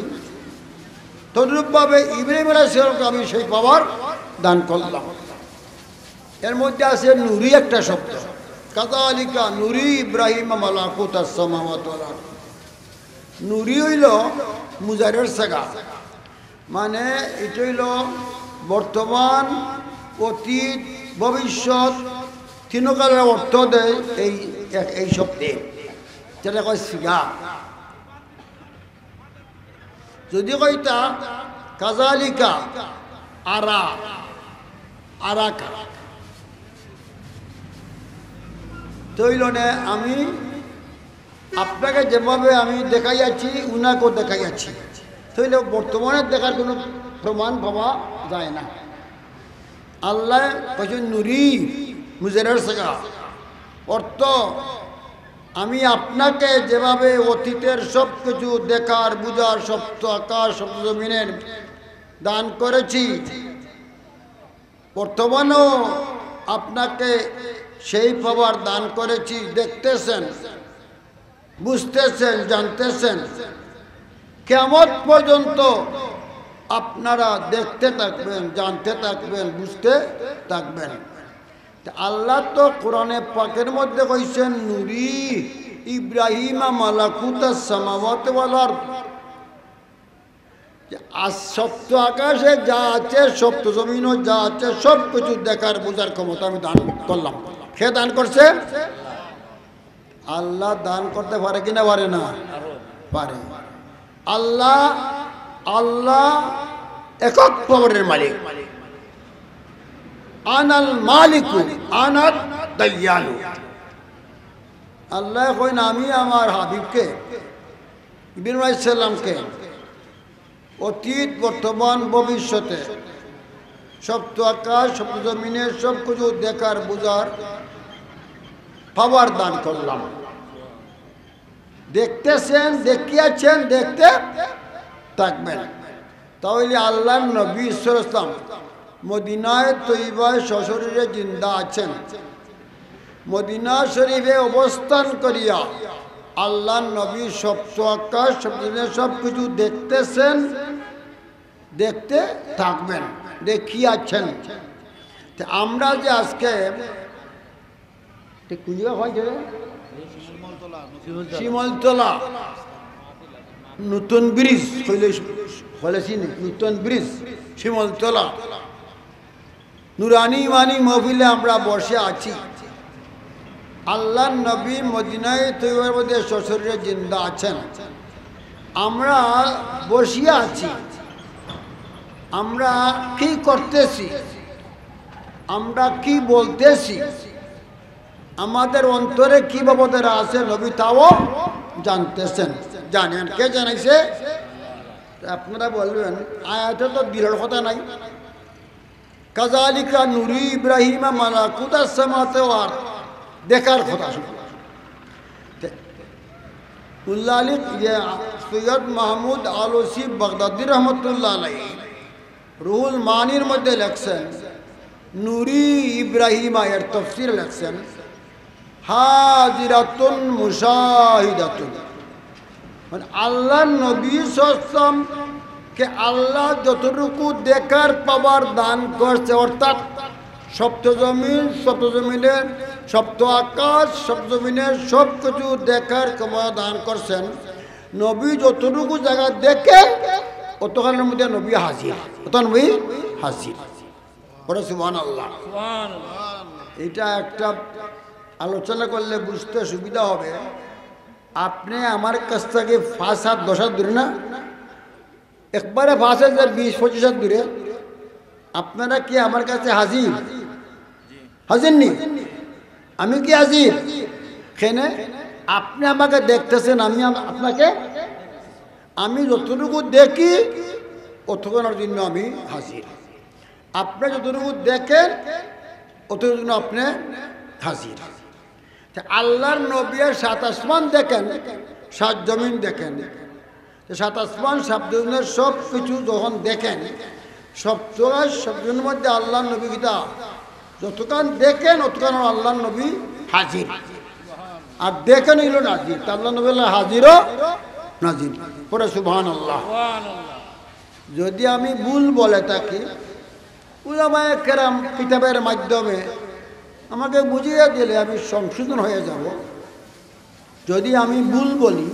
তদ্রূপভাবে ইব্রাহিম আলাইহিস সালামকে আমি সেই পাওয়ার দান করলাম। এর মধ্যে আছে নুরি একটা শব্দ, কাযালিকা নুরি ইব্রাহিম মালাকুতাস সামাওয়াতি ওয়াল আরদ। নুরি হইল মুজারের সাগা, মানে এটা হইল বর্তমান, অতীত, ভবিষ্যৎ তিনকালের অর্থ দেয় এই শব্দে, যেটা কয় সিগা। যদি কইতা কাযালিকা আরা আরাকা, তৈলনে আমি আপনাকে যেভাবে আমি দেখাইয়াছি উনাকেও দেখাইয়াছি, তৈলে বর্তমানে দেখার কোনো প্রমাণ পাওয়া যায় না। আল্লাহ কইছেন নুরি মুজারের সাগা, অর্থ আমি আপনাকে যেভাবে অতীতের সব কিছু দেখার বুঝার সপ্ত আকাশ সপ্ত জমিনের দান করেছি, বর্তমানেও আপনাকে সেই পাওয়ার দান করেছি। দেখতেছেন, বুঝতেছেন, জানতেছেন। কিয়ামত পর্যন্ত আপনারা দেখতে থাকবেন, জানতে থাকবেন, বুঝতে থাকবেন। আল্লাহ তো কোরআনে পাকের মধ্যে কইছেন নুরি ইব্রাহিমা মালাকুতাস সামাওয়াতি ওয়াল আরদ। সপ্ত আকাশে যা আছে, সপ্ত জমিনও যা আছে, সব কিছু দেখার বোঝার ক্ষমতা আমি দান করলাম। কে দান করছে? আল্লাহ দান করতে পারে কিনা পারে না? পারে। আল্লাহ আল্লাহ একক পাওয়ারের মালিক। আনাল মালিকু আনাদ দাইয়ালু। আল্লাহ কইন আমি আমার হাবিবকে ইব্রাহিম আলাইহিস সালামকে অতীত বর্তমান ভবিষ্যতে সপ্ত আকাশ সপ্ত জমিনের সব কিছু দেখার বুঝার পাওয়ার দান করলাম। দেখতেছেন, দেখিয়াছেন, দেখতে থাকবেন। তাহলে আল্লাহর নবী সাল্লাল্লাহু আলাইহি ওয়াসাল্লাম মদিনায় তৈবায় সশরীরে জিন্দা আছেন। মদিনা শরীফে অবস্থান করিয়া আল্লাহর নবী সপ্ত আকাশ সব কিছু দেখতেছেন, দেখতে থাকবেন, দেখিয়াছেন। আমরা যে আজকে শিমলতলা নতুন ব্রিজ নতুন ব্রিজ শিমলতলা নুরানি ইমানি মহফিলে আমরা বসে আছি। আল্লাহর নবী মদিনায় তৈবার মধ্যে সশরীরে জিন্দা আছেন। আমরা বসিয়া আছি। আমরা কি করতেছি, আমরা কি বলতেছি, আমাদের অন্তরে কি বাবদের আছে নবী তাও জানতেছেন, জানেন। কে জানাইছে? আপনারা বলবেন আয়াতে তো দিলের কথা নাই। কাযালিকা নুরি ইব্রাহিমা মালাকুতাস সামাওয়াতি ওয়াল আরদ, দেখার কথা। উল্লালিক সৈয়দ মাহমুদ আলোসি বাগদাদি রহমতুল্লাহ আলাইহি রুহুল মানির মধ্যে লেখছেন নুরি ইব্রাহিমা এর তাফসীর লেখছেন হাজিরাতুন মুশাহিদাতুন। মানে আল্লাহ নবী সাল্লাল্লাহু কে আল্লাহ যতটুকু দেখার পাওয়ার দান করছে, অর্থাৎ সপ্তজমিনের সপ্ত আকাশ সপ্তজমিনের সব কিছু দেখার ক্ষমতা দান করছেন। নবী যতটুকু জায়গা দেখেন অতখানের মধ্যে নবী হাজির, অত নবী হাজির। বলে সুবহানাল্লাহ। এটা একটা আলোচনা করলে বুঝতে সুবিধা হবে। আপনি আমার কাছ থেকে 5 হাত 10 হাত দূরে না, একবারে 5 হাজার 20-25 হাত দূরে আপনারা কি আমার কাছে হাজির? হাজির নি? আমি কি হাজির? কেনে আপনি আমাকে দেখতেছেন, আমি আপনাকে, আমি যতটুকু দেখি অতক্ষণের জন্য আমি হাজির। আপনি যতটুকু দেখেন অতটুকু জন্য আপনি হাজির। আল্লাহর নবী 7 আসমান দেখেন, 7 জমিন দেখেন। 7 আসমান 7 জমিনের সব কিছু যখন দেখেন, সব জমিনের মধ্যে আল্লাহর নবী কিতা যতক্ষণ দেখেন অতক্ষণ আল্লাহর নবী হাজির। আর দেখেন হইল নাজির, আল্লাহ নবী হাজিরও নাজির। পরে সুবহানাল্লাহ। যদি আমি ভুল বলে থাকি, উলামায়ে কেরাম কিতাবের মাধ্যমে আমাকে বুঝিয়ে দিলে আমি সংশোধন হয়ে যাব। যদি আমি ভুল বলি,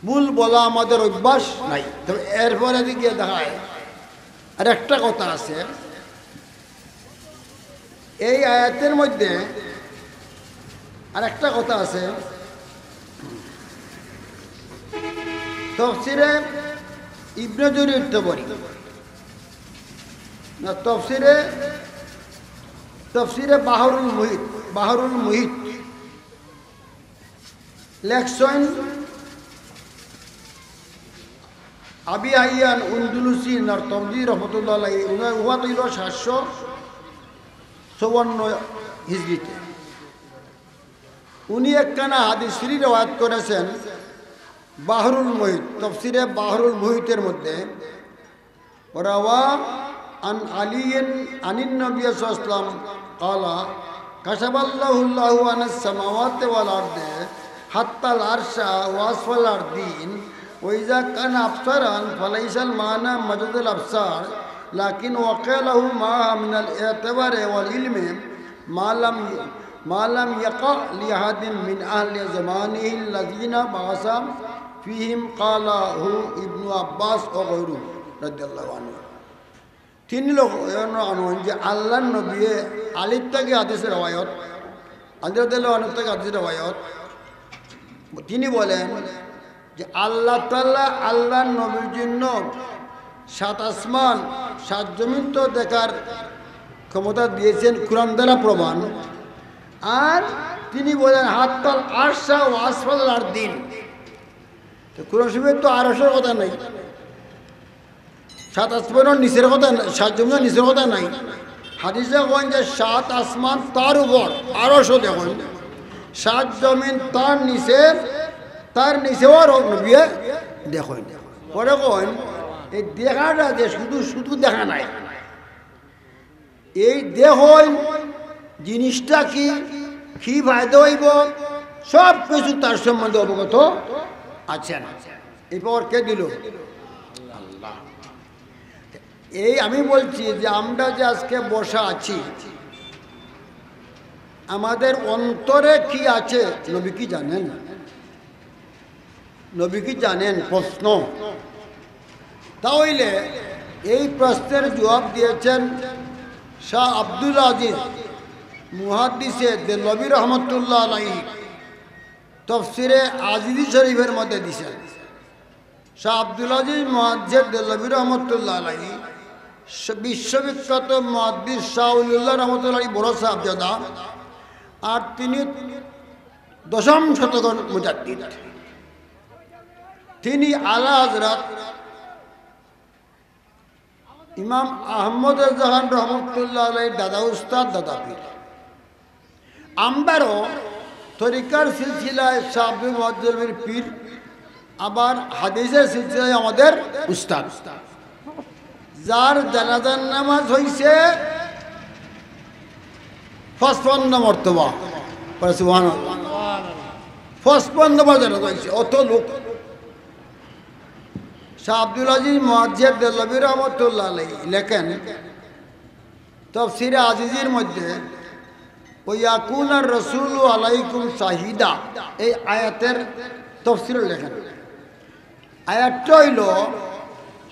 ভুল বলা আমাদের অভ্যাস নাই, তবে এরপরে দিকে দেখায়। আর একটা কথা আছে, এই আয়াতের মধ্যে আর একটা কথা আছে। তাফসীরে ইবনে জরীর তাবরী না, তাফসীরে বাহরুল মুহিত লেখছেন আবি আইয়ান উনদুলুসি নারতমজি রহমতুল্লাহ আলাইহি। উহা তৈল 754 হিজরিতে। উনি একখানা হাদিস শরীফ রওয়ায়াত করেছেন বাহরুল মুহিত, তাফসিরে বাহরুল মুহিতের মধ্যে রাওয়া আন আলিয়্যিন আনিন নবী সাল্লাল্লাহু আলাইহি ওয়াসাল্লাম ক্বালা কাশাবাল্লাহু আনাস সামাওয়াতি ওয়াল আরদি হাত্তাল আরশা ওয়া আসফাল আরদিন ওয়া ইযা কানা আবসারান ফালাইসাল মানা মাজাদুল আবসার লাকিন ওয়াকালাহু মা মিনাল ইতিবারি ওয়াল ইলমি মা লাম ইয়াকা লিআহাদিন মিন আহলি জামানিহি আল্লাযিনা বাআসা ফীহিম ক্বালাহু ইবনু আব্বাস ওয়া গায়রুহু রাদিয়াল্লাহু আনহু। তিনি লোক আনুন যে আল্লাহর নবী আলীর থেকে হাদিসের রওয়ায়াত, আলির থেকে হাদিসের রওয়ায়াত, তিনি বলেন যে আল্লাহ তাআলা আল্লাহর নবীর জন্য 7 আসমান 7 জমিন তো দেখার ক্ষমতা দিয়েছেন কুরআন দ্বারা প্রমাণ। আর তিনি বলেন হাত্তাল আরশা ওয়া আসফাল আরদিন, তো কুরআন শরীফে তো আরশের কথা নাই, 7 আসমানের নিচের কথা, 7 জমিনের নিচের কথা নাই। হাদিসে কন যে 7 আসমান তার উপর আরশও দেখুন, 7 জমিন তার নিচেও নবী দেখুন। পরে কন এই দেখাটা যে শুধু দেখা নাই, এই দেখুন জিনিসটা কি ফায়দা হইব সব কিছু তার সম্বন্ধে অবগত আছেন। এই পর কে দিল? আল্লাহ। এই আমি বলছি যে আমরা যে আজকে বসা আছি, আমাদের অন্তরে কি আছে নবী কি জানেন? নবী কি জানেন? প্রশ্ন। তাহলে এই প্রশ্নের জবাব দিয়েছেন শাহ আব্দুল আজিজ মুহাদ্দিসে দেলবী রহমতুল্লাহ আলাইহি, তাফসিরে আজিজি শরীফের মধ্যে দিয়েছেন। শাহ আব্দুল আজিজ মুহাদ্দিস দেলবী রহমতুল্লাহ আলাইহি বিশ্ববিখ্যাত মুহাদ্দিস শাহ ওলিউল্লাহ রহমতুল্লাহ বড় সাহেবজাদা, আর তিনি 10ম শতকের মুজাদ্দিদ। তিনি আলা হযরত ইমাম আহমদ জাহান রহমতুল্লাহ আলাইহির দাদা উস্তাদ, দাদা পীর। আমরাও তরিকার সিলসিলায় শাহ আব্দুল মুহাদ্দিসের পীর, আবার হাদিসের সিলসিলায় আমাদের উস্তাদ, যার জানাজার নামাজ হইছে 55 মর্তবা। সুবহানাল্লাহ, 55 বার জানাজা হইছে। অত লোক। শাহ আব্দুল আজিজ মুহাদ্দিস দেলবী রহমতুল্লাহ আলাইহি লেখেন তাফসিরে আজিজির মধ্যে ওয়াকুনার রাসূলু আলাইকুম শাহিদা, এই আয়াতের তাফসিরে লেখেন। আয়াতটা হইল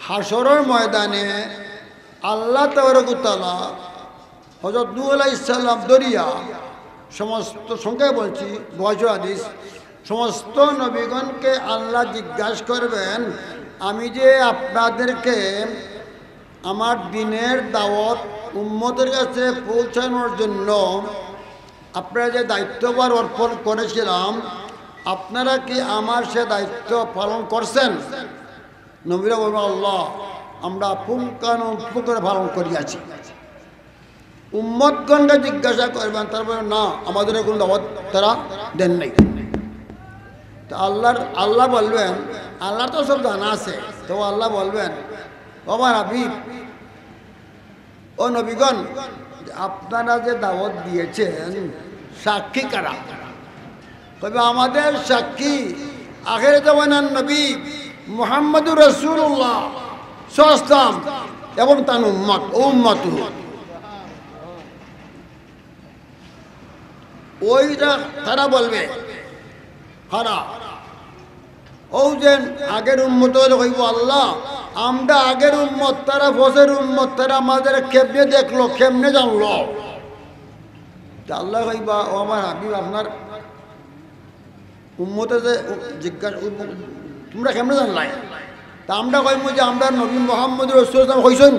হাসরের ময়দানে আল্লাহ তাবারক ওয়া তাআলা হযরত নূহ আলাইহিস সালাম দরিয়া সমস্ত সংখ্যায় বলছি, বয়সের হাদিস, সমস্ত নবীগণকে আল্লাহ জিজ্ঞাসা করবেন, আমি যে আপনাদেরকে আমার দিনের দাওয়াত উম্মতের কাছে পৌঁছানোর জন্য আপনারা যে দায়িত্বভার অর্পণ করেছিলাম, আপনারা কি আমার সে দায়িত্ব পালন করছেন? নবীরা বলবেন আল্লাহ আমরা পুঙ্খানুপুঙ্খ করে পালন করিয়াছি। উম্মতগণকে জিজ্ঞাসা করবেন, তারপরে না আমাদের কোনো দাওয়াত তারা দেন নাই। তো আল্লাহ বলবেন, আল্লাহ তো সব জানা আছে, তো আল্লাহ বলবেন আমার হাবিব ও নবীগণ আপনারা যে দাওয়াত দিয়েছেন সাক্ষী কারা? তবে আমাদের সাক্ষী আখির জামানার নবী মুহাম্মদুর রাসূলুল্লাহ সাল্লাল্লাহু আলাইহি ওয়াসাল্লাম এবং তার উম্মত। ওইটা তারা বলবে হারা ও যে আগের উম্মত কইব আল্লাহ আমরা আগের উম্মত, তারা ফসের উম্মত, তারা আমাদের কেমনে দেখলো কেমনে জানলো? আল্লাহ কইবা ও আমার হাবিব আপনার উম্মতে যে জিজ্ঞাসা তোমরা কেমনে জানলাই? তা আমরা কইব যে আমরা নবী মুহাম্মদ রাসূলুল্লাহ কইছেন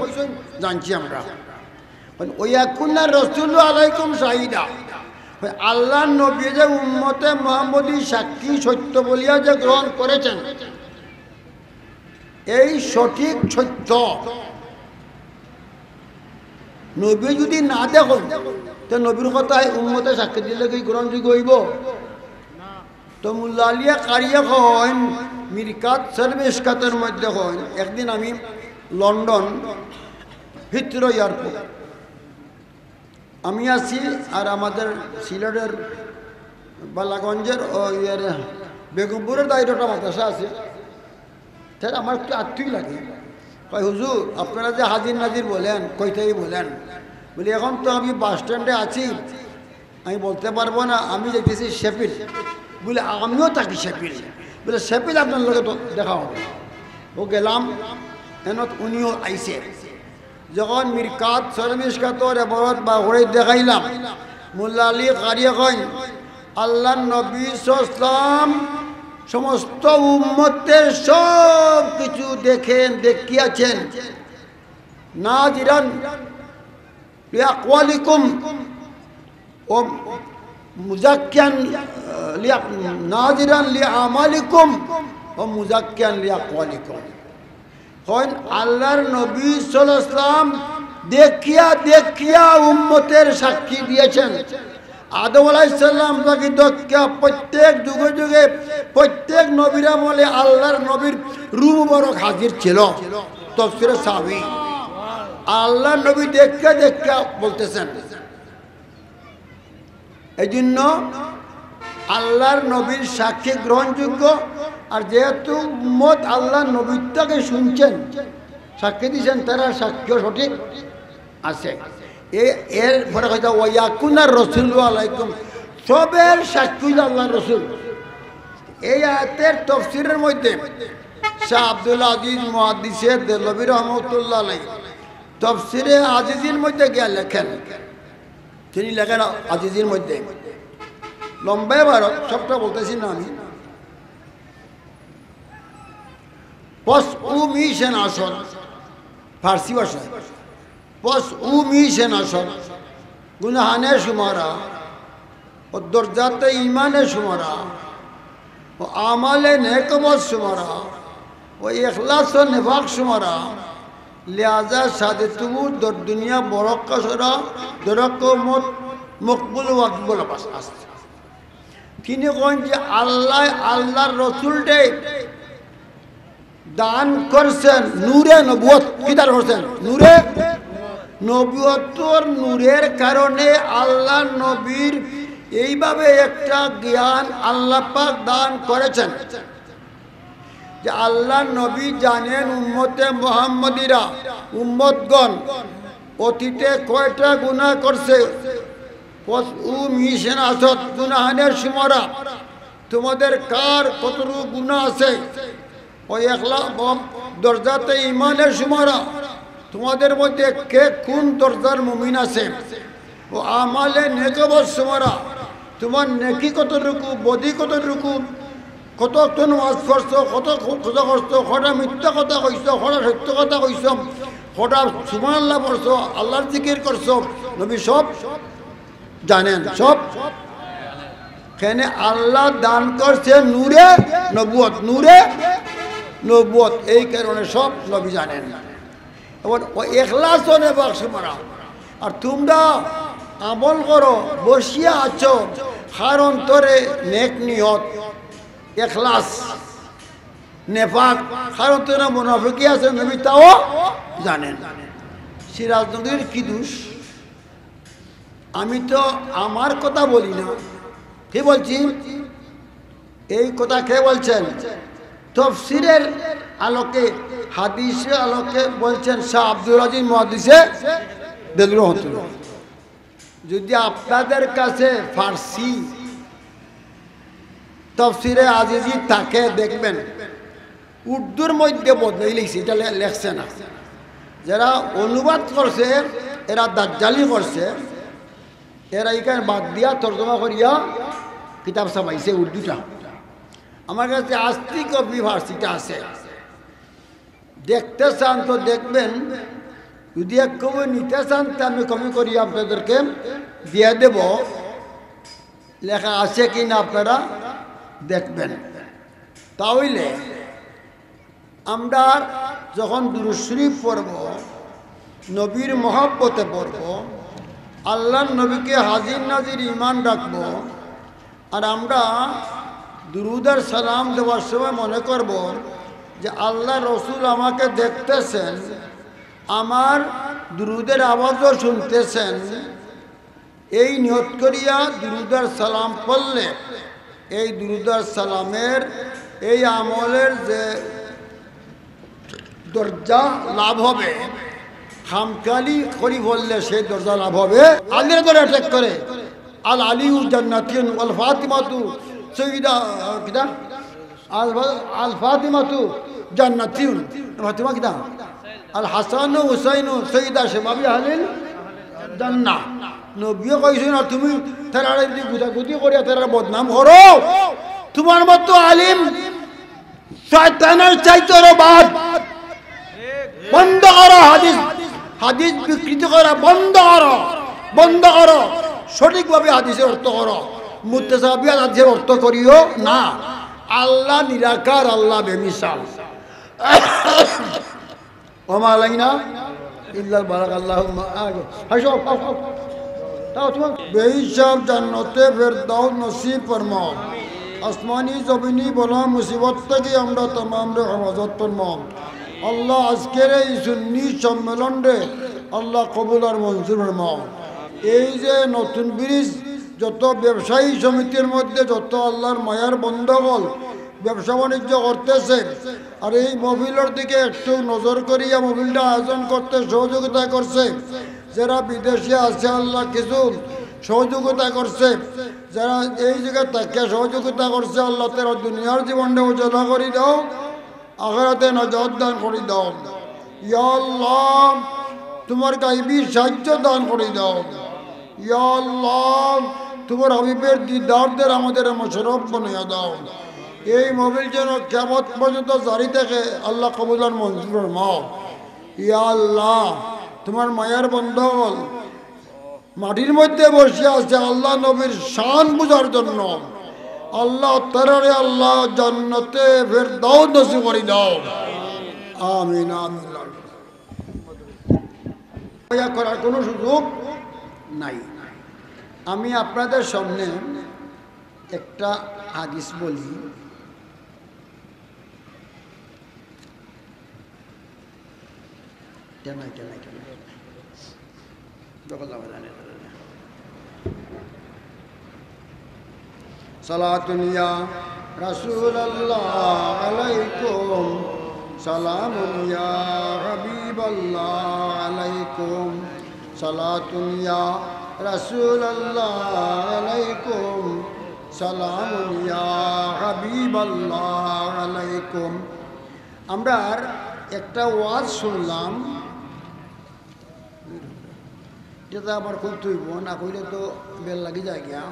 জানছি আমরা। ওয়াকুনা রাসূলু আলাইকুম শাহিদা, আল্লাহ নবী যে উম্মতে মুহাম্মদী সাক্ষী সত্য বলিয়া যে গ্রহণ করেছেন, এই সঠিক সত্য নবী যদি না দেখুন তো নবীর কথায় উম্মতে সাক্ষী দিলে কি গ্রহণযোগ্য হইব? তো মুল্লা আলিয়া কারিয়া কইন মিরকাত সার্ভিসকাতের মধ্যে কইন একদিন আমি লন্ডন হিথ্রো এয়ারপোর্ট আমি আছি আর আমাদের সিলেটের বালাগঞ্জের বেগমপুরের দায়িত্বটা মাদ্রাসা আছে তাই আমার একটু আত্মীয় লাগে কয় হুজুর আপনারা যে হাজির নাজির বলেন কইতেই বলেন বলি এখন তো আমি বাস স্ট্যান্ডে আছি আমি বলতে পারবো না আমি দেখতেছি শেফিল বলে আমিও থাকি শেফিল বলে শেফিল আপনার লোকে তো দেখা হবে ও গেলাম এনত উনিও আইসে যখন মিরকাত সরমিসকাতর এবারত বা ঘরে দেখাইলাম মোল্লা আলী কারিয়া কইন আল্লাহ নবী সাল্লাল্লাহু সমস্ত উম্মতের সব কিছু দেখিয়াছেন নাজিরান লিআকওয়ালিকুম ও মুজাক্কিয়ান নাজিরান লিআমালিকুম ও মুজাক্কিয়ান লিআকওয়ালিকুম কইন আল্লাহর নবী সাল্লাল্লাহু আলাইহি ওয়াসাল্লাম দেখিয়া উম্মতের সাক্ষী দিয়েছেন আদম আলাইহিস সালাম থেকে দক্কা প্রত্যেক যুগে যুগে প্রত্যেক নবীর আমলে আল্লাহর নবীর রূহ মুবারক হাজির ছিল তাফসীরে সাহাবী আল্লাহর নবী দেখা বলতেছেন এইজন্য আল্লাহর নবীর সাক্ষী গ্রহণযোগ্য আর যেহেতু উম্মত আল্লাহর নবীটাকে শুনছেন সাক্ষী দিয়েছেন তারা সাক্ষ্য সঠিক আছে এর পরে হয়তো ওয়াকুনার রসুল আলাইকুম সবের সাক্ষী আল্লাহ রসুল এই আয়াতের তফসিরের মধ্যে শাহ আব্দুল আজিজ মুহাদ্দিসে দেলভী রহমতুল্লাহ আলাইহি তফসিরে আজিজের মধ্যে গিয়ে লেখেন তিনি লেখেন আজিজের মধ্যে লম্বায় ভারত সবটা বলতেছি না আমি পস উ মিশন আসন ফার্সি ভাষা পস উ মিশন আসন গুনাহানে শুমারা ও দরজাতে ইমানে শুমারা ও আমালে নেকমত শুমারা ও ইখলাস ও নিফাক শুমারা লিহাজা সাদে তুমু দর দুনিয়া বরক্কা সরা দরকমত মকবুল ওয়াকবুল আসছে তিনি কন যে আল্লাহর রসুলটে দান করছেন নূরে নবুয়ত কি দান করছেন নূরে নবুয়তর নূরের কারণে আল্লাহ নবীর এইভাবে একটা জ্ঞান আল্লাহ পাক দান করেছেন যে আল্লাহ নবী জানেন উম্মতে মুহাম্মদীরা উম্মতগণ অতীতে কয়টা গুনাহ করছে ও মিশন আসত গুনাহানের সুমারা তোমাদের কার কতটুকু গুনাহ আছে ওই একলা দরজাতে ইমানের সুমারা তোমাদের মধ্যে কে কোন দরজার মুমিন আছে ও আমালে নেকবত সুমারা তোমার নেকি কতটুকু বদি কতটুকু কতক্ষণ নামাজ পড়ছ কত খোঁজা করছো কটা মিথ্যা কথা কইছ কটা সত্য কথা কইছ কটা সুবহানাল্লাহ পড়ছো আল্লাহর জিকির করছো নবী সব জানেন সব কেন আল্লাহ দান করছে নূরে নবুয়ত নূরে নবুয়ত এই কারণে সব নবী জানেন এবার ও ইখলাস ও নেফাক সুমারা আর তোমরা আমল করো বসিয়া আছো হার অন্তরে নেক নিয়ত ইখলাস নেফাক হার অন্তরে মুনাফিকি আছে নবী তাও জানেন সিরাজ নবীর কি দোষ আমি তো আমার কথা বলি না কি বলছি এই কথা কে বলছেন তাফসীরের আলোকে হাদিসের আলোকে বলছেন শাহ আব্দুল আজিজ মুহাদ্দিসে দেলভী রহমতুল্লাহ যদি আপনাদের কাছে ফার্সি তাফসীরে আজিজি তাকে দেখবেন উর্দুর মধ্যে বদলাই লিখছে এটা লেখছে না যারা অনুবাদ করছে এরা দাজ্জালি করছে এরা এখানে বাদ দিয়া তর্জমা করিয়া কিতাব ছাপাইছে উর্দুটা আমার কাছে আস্তি কপি ফার্সিটা আছে দেখতে চান তো দেখবেন যদি এক কবি নিতে চান তা আমি কপি করি আপনাদেরকে দিয়ে দেব লেখা আছে কি না আপনারা দেখবেন তাহলে আমরা যখন দুরূদ শরীফ পড়ব নবীর মহব্বতে পড়ব আল্লাহর নবীকে হাজির নাজির ঈমান রাখব আর আমরা দুরুদ আর সালাম দেওয়ার সময় মনে করব যে আল্লাহ রসুল আমাকে দেখতেছেন, আমার দুরুদের আওয়াজও শুনতেছেন। এই নিয়ত করিয়া দুরুদ আর সালাম পড়লে এই দুরুদ আর সালামের এই আমলের যে দরজা লাভ হবে, খামকালি করি বললে সেই দরজা লাভ হবে। আল্লাহর দরে অ্যাটাক করে আল আলিউ জান্নাতিন ওয়াল ফাতিমাতু সৈয়দা কিদা আল ফাতিমাতু জান্নাতিন, ফাতিমা কিদা আল হাসান হুসাইন সৈয়দা শাবাবি আহলিল জান্নাহ। নবীও কইছেন আর তুমি তারা যদি গুদাগুদি করিয়া তারা বদনাম করো, তোমার মতো আলিম শয়তানের চাইতে বাদ। বন্ধ করো হাদিস, হাদিস বিকৃত করা বন্ধ করো, বন্ধ করো। সঠিকভাবে হাদিসের অর্থ করো, মুত্তাসাবিহাত হাদিসের অর্থ করিও না। আল্লাহ নিরাকার, আল্লাহ বেমিসাল। ওমা আলাইনা ইল্লাল বালাগ। আল্লাহুম্মা আগে হাসো তাও তোমার বেহিসাব জান্নাতে ফেরদাউস নসিব ফরমাও। আসমানি জমিনি বলা মুসিবত থেকে আমরা तमाम রে হেফাজত ফরমাও। আল্লাহ আজকের এই সুন্নি সম্মেলন রে আল্লাহ কবুল আর মঞ্জুর ফরমাও। এই যে নতুন ব্রিজ যত ব্যবসায়ী সমিতির মধ্যে যত আল্লাহর মায়ার বন্ধগল ব্যবসা বাণিজ্য করতেছে, আর এই মবিলের দিকে একটু নজর করিয়া মবিলটা আয়োজন করতে সহযোগিতা করছে, যারা বিদেশে আছে আল্লাহ কিছু সহযোগিতা করছে, যারা এই জায়গায় তাকে সহযোগিতা করছে আল্লাহ তারা দুনিয়ার জীবনটা উজ্জ্বলা করে দাও, আখিরাতে নাজাত দান করে দাও। ইয়া আল্লাহ তোমার গায়বী সাহায্য দান করে দাও। ইয়া আল্লাহ তোমার হাবিবের দিদারদের আমাদের মোশাররফ বানিয়ে দাও। এই মোবিল যেন কিয়ামত পর্যন্ত জারি থাকে আল্লাহ কবুল আর মঞ্জুর ফরমাও। ইয়া আল্লাহ তোমার মায়ার বন্ধগল মাটির মধ্যে বসে আছে আল্লাহ নবীর শান বুঝার জন্য, আল্লাহ তারারে আল্লাহ জান্নাতে ফেরদাউস নসিব করে দাও। আমিন আমিন। করার কোনো সুযোগ নাই। আমি আপনাদের সামনে একটা হাদিস বলি। সালাতুন ইয়া রাসূলুল্লাহ আলাইকুম, সালামুন ইয়া হাবিবাল্লাহ আলাইকুম, সালাতুন ইয়া রাসূলুল্লাহ আলাইকুম, সালামুন ইয়া হাবিবাল্লাহ আলাইকুম। আমরা একটা ওয়াজ শুনলাম, যেটা আমার খুব তুইব না কইলে তো বেল লাগি যায় গিয়া।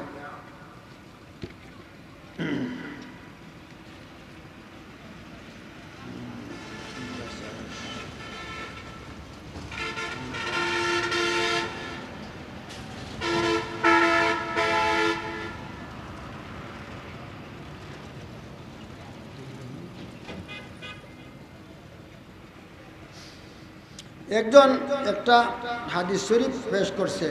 একজন একটা হাদিস শরীফ পেশ করছে,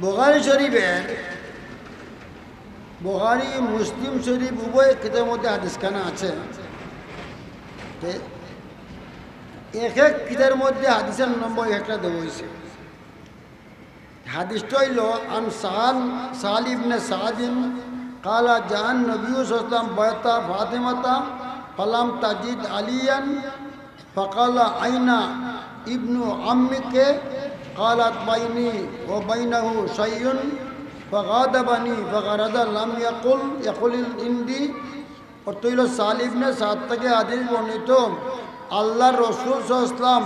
বুখারী শরীফের, বুখারী মুসলিম শরীফ উভয় কিতাবের মধ্যে হাদিসখানা আছে। এক এক কিতাবের মধ্যে হাদিসের নম্বর একটা দেওয়া হয়েছে। হাদিসটা হইল আন সাল ইবনে সাদিন কালা জান নবী সাল্লাম বয়তা ফাতেমাতা ফালাম তাজিদ আলিয়ান ফকালা আইনা ইবনু আম্মিকে কালাত বাইনি ও বাইনাহু শাইউন ফগাদাবানি ফগারাদা লাম ইয়াকুল ইন্দি। অর্থ হইল সাল ইবনে সাদ থেকে হাদিস বর্ণিত, আল্লাহর রাসূল সাল্লাল্লাহু আলাইহি ওয়াসাল্লাম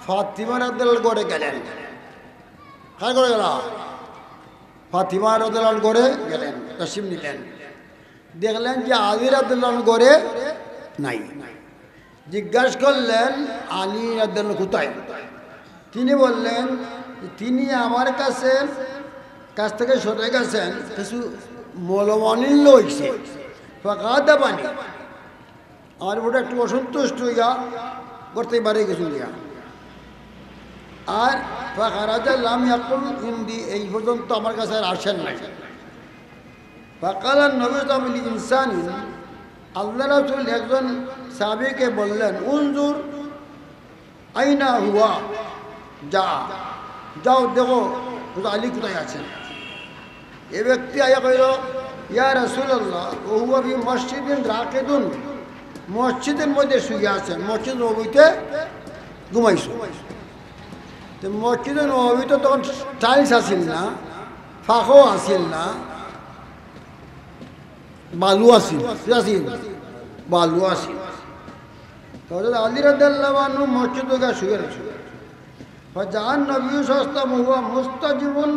ফাতিমা রাদিয়াল্লাহু করে গেলেন। কার করে গেল? ফাতিমা রাদিয়াল্লাহু করে গেলেন, তাশরিফ নিলেন। দেখলেন যে আলী রাদিয়াল্লাহু করে নাই। জিজ্ঞাসা করলেন আলী রাদিয়াল্লাহু কোথায়? তিনি বললেন তিনি আমার কাছ থেকে সরে গেছেন, কিছু মলমানিল হয়েছে। ফাঁকা পানি আমার ওটা একটু অসন্তুষ্ট হইয়া করতে পারে কিছু দিয়া। আর ফাঁকা লাম ইয়াকুল হিন্দি এই পর্যন্ত আমার কাছে আর আসেন নাই। ফাকাল নবী তামিল ইনসানি আল্লাহ রাসূল একজন সাহাবীকে বললেন উনজুর আইনা হুয়া যাও দেখো আলী কোথায় আছেন। এ ব্যক্তি আয়া কইল ইয়া রাসূলুল্লাহ ও হুয়া ফি মসজিদিন রাকিদুন, মসজিদের মধ্যে শুয়ে আছেন, মসজিদ নববীতে ঘুমাইছো। তো মসজিদে নববীতে তখন টাইলস আসিল না, ফাঁকও আসিল না, বালু আসিল, বালু আসিল। হযরত আলী রাদিয়াল্লাহু আনহু মসজিদে গিয়ে শুয়ে রয়েছে। ফাজান নবী সাল্লাল্লাহু আলাইহি ওয়াসাল্লাম হুয়া মুস্তাজিবুন,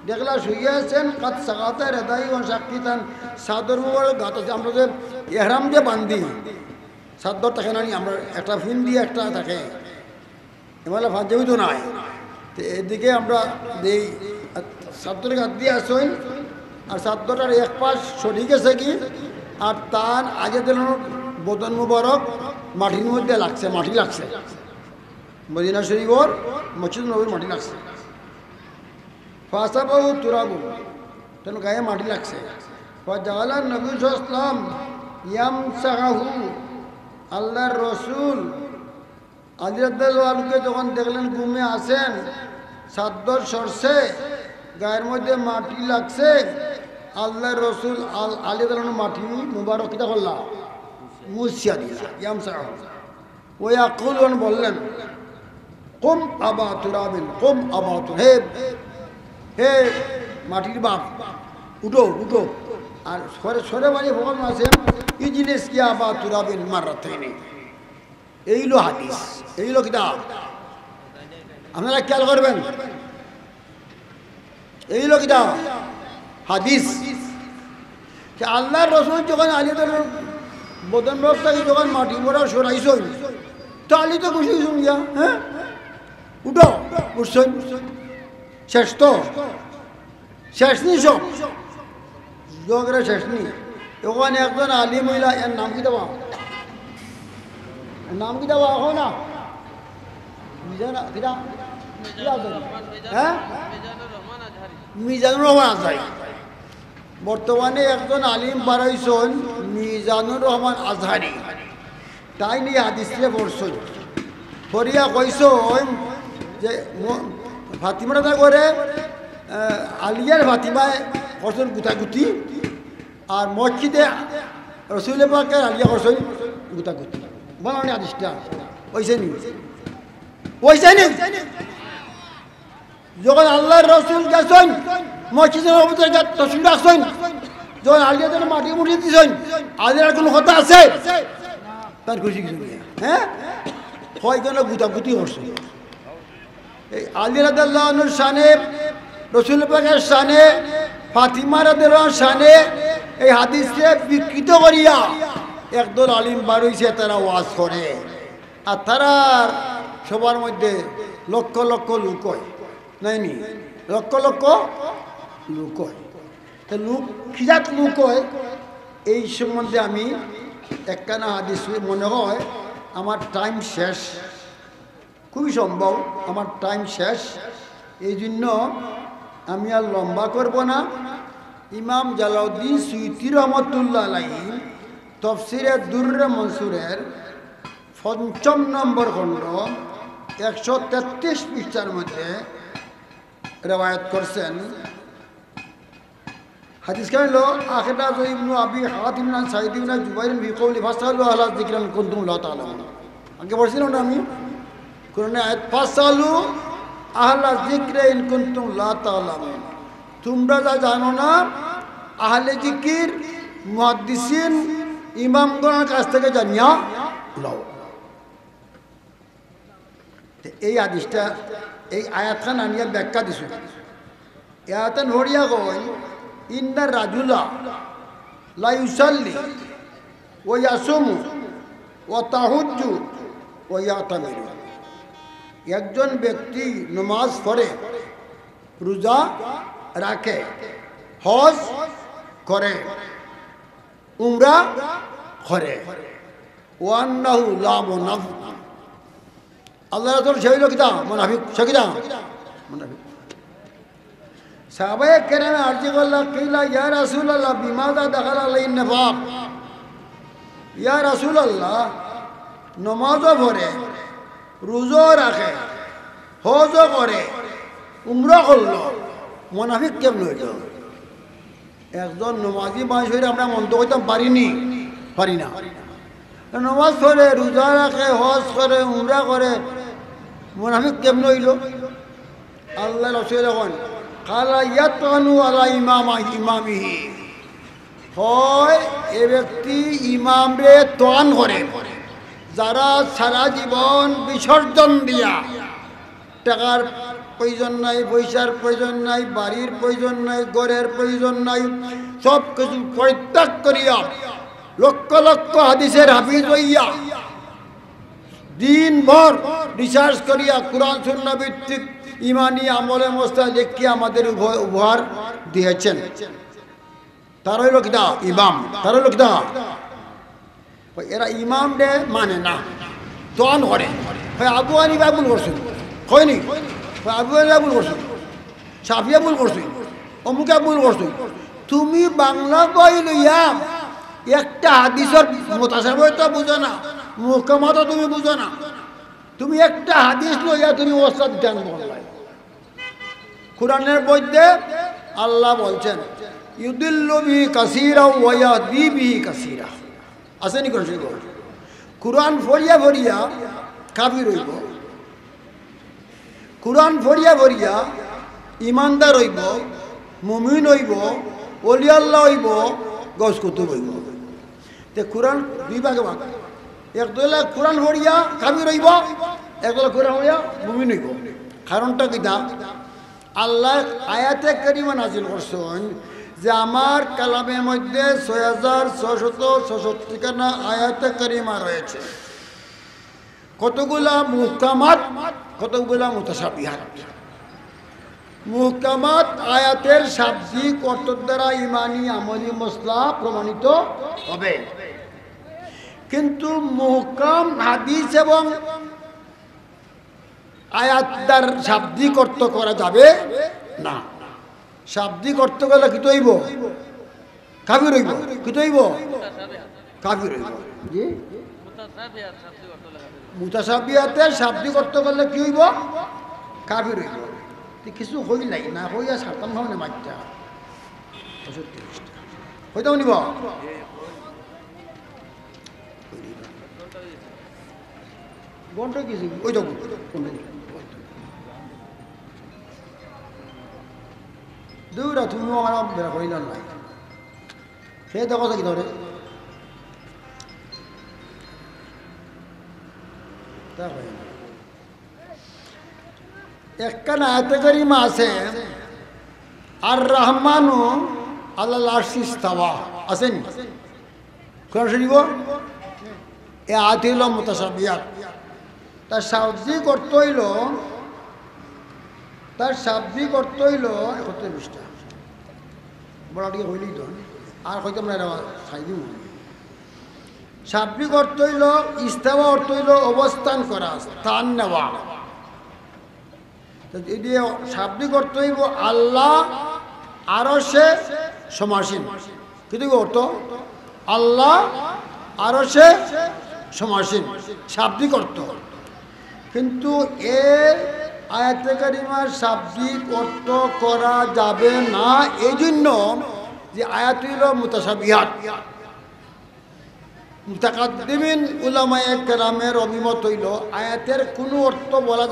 দেখলা শুয়ে আছেন, কাত সাগাতা রেদাই ওয়া শাকিতান, সাদর মুবারক গাত আছে। আমরা যে ইহরাম দিয়ে বান্ধি সাদর থাকে না, আমরা একটা ফিন দিয়ে একটা থাকে, এমালে ফাঁজেও তো নাই। তো এদিকে আমরা এই সাদরের হাত দিয়ে আসইন, আর সাদরটার এক পাশ সঠিক আছে কি, আর তার আগে দিন বদন মুবারক মাটির মধ্যে লাগছে, মাটি লাগছে, মদিনা শরীফর মসজিদ নবীর মাটি লাগছে। ফাসাবাহু তুরাবু, তেন গায়ে মাটি লাগছে। ফাজালা নবী সাল্লাল্লাহু আলাইহি ওয়াসাল্লাম ইয়ামসাহু, আল্লাহর রাসূল আলী রাদিয়াল্লাহু আনহুকে যখন দেখলেন ঘুমে আছেন, চাদর সরছে, গায়ের মধ্যে মাটি লাগছে, আল্লাহর রাসূল আলী রাদিয়াল্লাহু আনহু মাটি মুবারক কিটা করলা মুছিয়া দিলা, ইয়ামসাহু। ওয়া ইয়াকুলুন, বললেন কুম আবা তুরাবিন, কুম আবা তুরাব, হে মাটির বাপ উঠো উঠো। আর সরে সরে বাড়ি ভগবান আছেন এই জিনিস কি আবা তুরাবিন মাররাতাইনি। এইলো হাদিস, এইলো কিতাব, আপনারা খেয়াল করবেন, এইলো কিতাব হাদিস। আল্লাহর রাসূল যখন আলীদের বদন রক্তাকে যখন মাটি মোড়া সরাইছেন, তো আলী তো খুশি হয়েছেন গিয়া, হ্যাঁ উঠো উঠছেন, শেষ তো শেষ নি, সব যোগের শেষ নি। ওখানে একজন আলী মহিলা, এর নাম কি দেওয়া, নাম কি দেওয়া হয় না, হ্যাঁ মিজানুর রহমান আজহারি। বর্তমানে একজন আলিম বাড়াইছেন মিজানুর রহমান আজহারি, তাই নিয়ে হাদিসে পড়ছেন। পড়িয়া কইছেন যে ফাতিমাটা করে আলিয়ার ফাতিমায় করছেন গুতাগুতি, আর মসজিদে রসুল পাকের আলিয়া করছেন গুতাগুতি। বলানি হাদিসটা ওইছে নি, ওইছে নি। যখন আল্লাহর রসুল গেছেন মসজিদের অবস্থায় তসবিহ রাখছেন, যখন আলিয়াদের মাটি মুড়িয়ে দিয়েছেন, আলিয়ার কোনো কথা আছে তার খুশি কিছু নেই, হ্যাঁ কয়জনে গুতাগুতি করছে। এই আলী রাদিয়াল্লাহু আনহুর শানে, রসুল পাকের শানে, ফাতিমা রাদিয়াল্লাহু আনহার শানে এই হাদিসকে বিকৃত করিয়া একদল আলিম বার হইছে, তারা ওয়াজ করে, আর তারা সবার মধ্যে লক্ষ লক্ষ লোক হয়, নাইনি লক্ষ লক্ষ লোক হয়। তা লোক খিজাত লোক হয়, এই সম্বন্ধে আমি একখানা হাদিস মনে হয় আমার টাইম শেষ, খুবই সম্ভব আমার টাইম শেষ, এই জন্য আমি আর লম্বা করব না। ইমাম জালাউদ্দিন সুয়ুতি রহমতুল্লাহ আলাইহি তফসিরে দুররে মনসুরের ৫ম নম্বর খণ্ড ১৩৩ পৃষ্ঠার মধ্যে রেওয়ায়াত করছেন। হাদিস কাইল আখিরা ইবনু আবি হাতিম নান সাইদ ইবনে জুবাইর ফি কওলি ফাসালু আলা যিকরান কুনতুম লা তাআলামুন। আগে বলছিলাম না আমি কোরআনে আয়াত ফাসালু আহলা যিকরি ইন কুনতুম লা তাআলামুন, তোমরা যা জানো না আহলে জিকির মুহাদ্দিসিন ইমামগণের কাছ থেকে জানিয়া লও। এই হাদিসটা এই আয়াতখান আনিয়া ব্যাখ্যা দিছো। এতে নড়িয়া কই ইন্নার রাজুলা লা ইউসাল্লি ওয়া ইয়াসুমু ওয়া তাহুজ্জু ওয়া ইয়াতামিরু, একজন ব্যক্তি নামাজ পড়ে, রোজা রাখে, হজ করে, উমরা করে, ওয়ান্নাহু লা মুনাফিক, আল্লাহ রাসূল সেই লোকটা মুনাফিক, সে কিটা মুনাফিক। সাহাবায়ে কেরামে আরজি করলা কিলা ইয়া রাসূলুল্লাহ বিমাযা দাখালা আলাইহিন নিফাক ইয়া রাসূলুল্লাহ নামাজও পড়ে রোজাও রাখে হজও করে উমরা করলো মুনাফিক কেমন হইল একজন নামাজি মানুষ হইলে আমরা মন্দ করতাম পারি না নামাজ পড়ে রোজা রাখে হজ করে উমরা করে মুনাফিক কেমন হইল আল্লাহ রাসূল এখন কালা ইয়াতানু আলা ইমামিহি হয় এ ব্যক্তি ইমামরে তোয়ান করে যারা সারা জীবন বিসর্জন দিয়া টাকার প্রয়োজন নাই পয়সার প্রয়োজন নাই বাড়ির প্রয়োজন নাই ঘরের প্রয়োজন নাই সব কিছু পরিত্যাগ করিয়া লক্ষ লক্ষ হাদিসের হাফিজ হইয়া দিনভর রিসার্চ করিয়া কুরআন সুন্নাহ ভিত্তিক ইমানি আমলে মোস্তা লিখিয়া আমাদের উপহার দিয়েছেন তার হইল কিতা ইমাম তার হইল কিতা এরা ইমাম ডে মানে না দোয়ান করে আবু হানিফা ভুল করছেন হয়নি আবু হানিফা ভুল করছেন শাফিয়া ভুল করছেন অমুকে ভুল করছেন তুমি বাংলা বই লইয়া একটা হাদিসের মুতাসাবিহতা বুঝো না মুহকামাত তুমি বুঝো না তুমি একটা হাদিস লইয়া তুমি ওস্তাদ জ্ঞান বললাই কুরআনের মধ্যে আল্লাহ বলছেন ইউদিল্লু বিহি কাসীরা ওয়া ইয়াহদি বিহি কাসীরা আসেনি কোন সেই কুরআন পড়িয়া পড়িয়া কাফির হইব কুরআন পড়িয়া পড়িয়া ইমানদার হইব মুমিন হইব ওলি আল্লাহ হইব গস কুতুব হইব তে কুরআন দুই ভাগে ভাগ একদলা কুরআন পড়িয়া কাফির হইব একদলা কুরআন পড়িয়া মুমিন হইব কারণটা কিটা আল্লাহ আয়াতে কারিমা নাজিল করছেন যে আমার কালামের মধ্যে 6666 খানা আয়াতে কারিমা রয়েছে কতগুলা মুহকামাত কতগুলা মুতাশাবিহাত মুহকামাত আয়াতের শাব্দিক অর্থ দ্বারা ইমানি আমলি মসলা প্রমাণিত হবে কিন্তু মুহকাম হাদিস এবং আয়াত দ্বারা শাব্দিক অর্থ করা যাবে না শাব্দিক অর্থ করলে কি হইব কাফির হইব কি হইব কাফির হইব জি মুতাশাবিহাতের শাব্দিক অর্থ করলে কি হইব কাফির হইব কিছু হইলাই না হইয়া সাতান ভাবনে মাত্রা হইতাও নিব ঘন্টা কিছু ওই তো দুইরা তুমি আমার বেড়া করিল নাই সে দেখো কি ধরে একখানা আয়াতে কারিমা আছে আর রহমানু আলাল আরশি ইস্তাওয়া আছেন কোরআন শরীফ এ আয়াত হইল মুতাশাবিহাত তার শাব্দিক অর্থ হইল 31টা বড় দিকে হইলেই তো আর হয়তো আমরা খাই দিব শাব্দিক অর্থ হইল ইস্তাওয়া অর্থ হইল অবস্থান করা স্থান নেওয়া এদিকে শাব্দিক অর্থ হইব আল্লাহ আরশে সমাসীন কিন্তু অর্থ আল্লাহ আরশে সমাসীন শাব্দিক অর্থ কিন্তু এর আয়াতে কারিমার শাব্দিক অর্থ করা যাবে না এই জন্য যে আয়াত হইল মুতাশাবিহাত মুতাকাদ্দিমিন উলামায়ে কেরামের অভিমত হইল আয়াতের কোনো অর্থ বলা